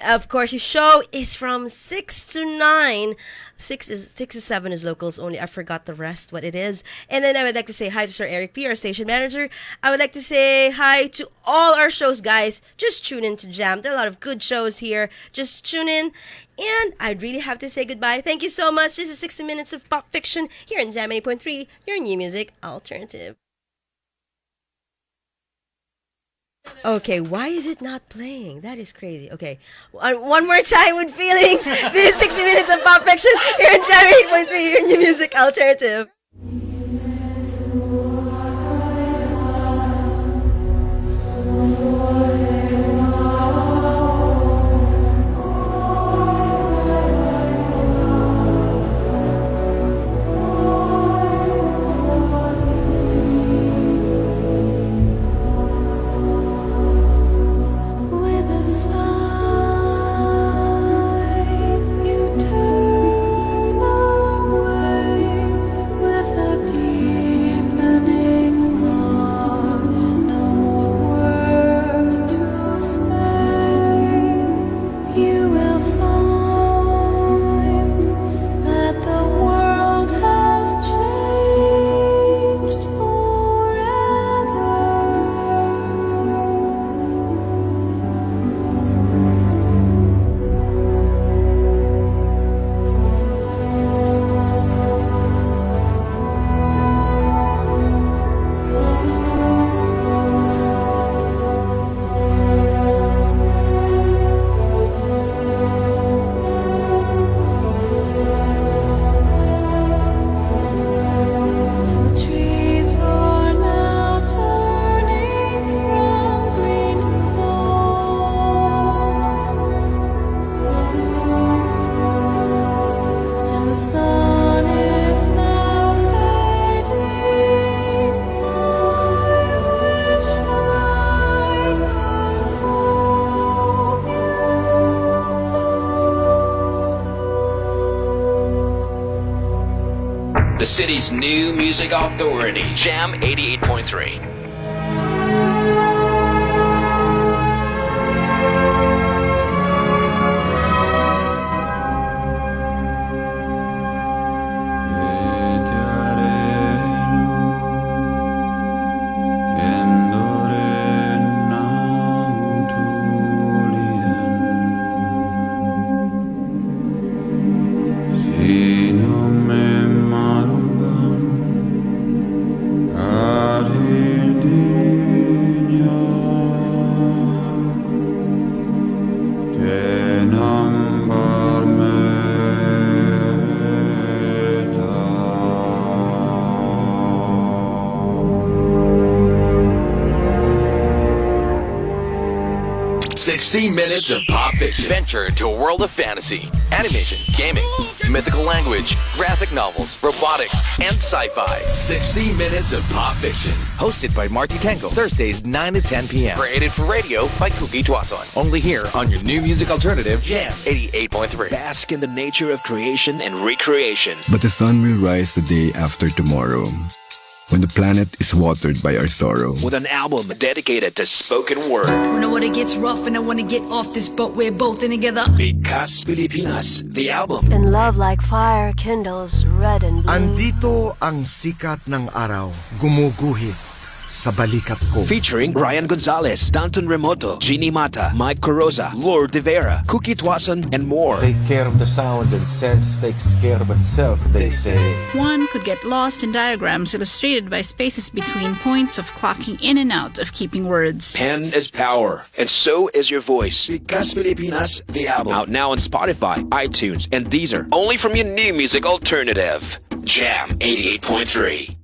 Of course, his show is from 6 to 9. 6 to 7 is locals only. I forgot the rest, what it is. And then I would like to say hi to Sir Eric P., our station manager. I would like to say hi to all our shows, guys. Just tune in to Jam. There are a lot of good shows here. Just tune in. And I'd really have to say goodbye. Thank you so much. This is 60 Minutes of Pop Fiction here in Jam 8.3, your new music alternative. Okay, why is it not playing? That is crazy. Okay, one more time with feelings. This is 60 Minutes of Pop Fiction here in Jam 8.3, your new music alternative. The city's new music authority, Jam 88.3. Minutes of pop fiction. Venture into a world of fantasy, animation, gaming, mythical language, graphic novels, robotics, and sci-fi. 60 Minutes of Pop Fiction. Hosted by Marty Tengco. Thursdays 9 to 10 p.m. Created for radio by Kooky Tuason. Only here on your new music alternative, Jam 88.3. Bask in the nature of creation and recreation. But the sun will rise the day after tomorrow, when the planet is watered by our sorrow. With an album dedicated to spoken word. When the water gets rough and I want to get off this boat, we're both in together. Because Filipinas, the album. And love like fire kindles red and blue. Andito ang sikat ng araw, gumuguhit sa balikat ko. Featuring Ryan Gonzalez, Danton Remoto, Jeannie Mata, Mike Coroza, Lord De Vera, Kooky Tuason, and more. Take care of the sound and sense takes care of itself, they say. One could get lost in diagrams illustrated by spaces between points of clocking in and out of keeping words. Pen is power, and so is your voice. Because Pilipinas, the album. Out now on Spotify, iTunes, and Deezer. Only from your new music alternative. Jam 88.3.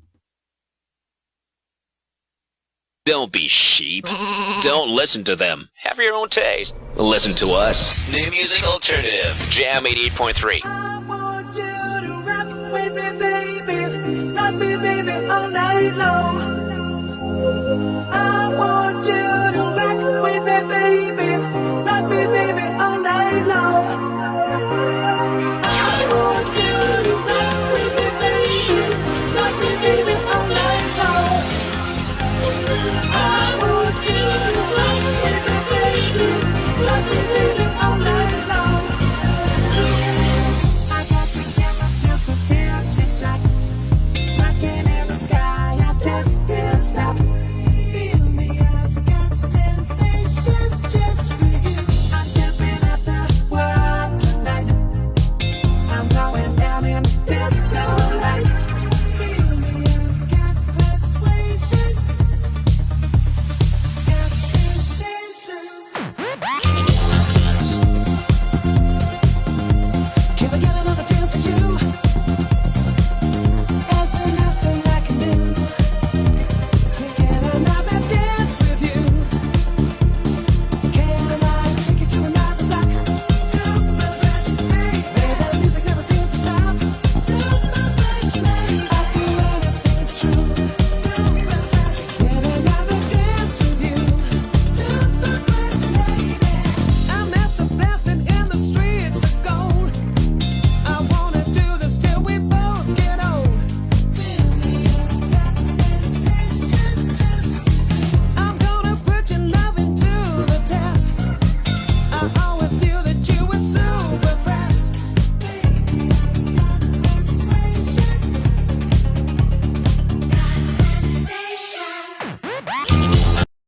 Don't be sheep. Don't listen to them. Have your own taste. Listen to us. New music alternative. Jam 88.3. I want you to rock with me, baby. Rock me, baby, all night long.